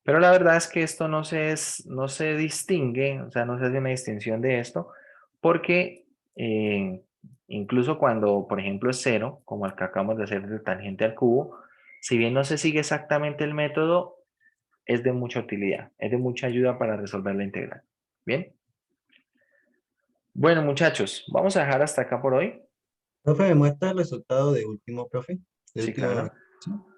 Pero la verdad es que esto no se distingue, o sea, no se hace una distinción de esto, porque incluso cuando, por ejemplo, es 0, como el que acabamos de hacer de tangente al cubo, si bien no se sigue exactamente el método, es de mucha utilidad, es de mucha ayuda para resolver la integral. ¿Bien? Bueno, muchachos, vamos a dejar hasta acá por hoy. Profe, ¿me muestra el resultado de último, profe? De Sí, última claro. evaluación.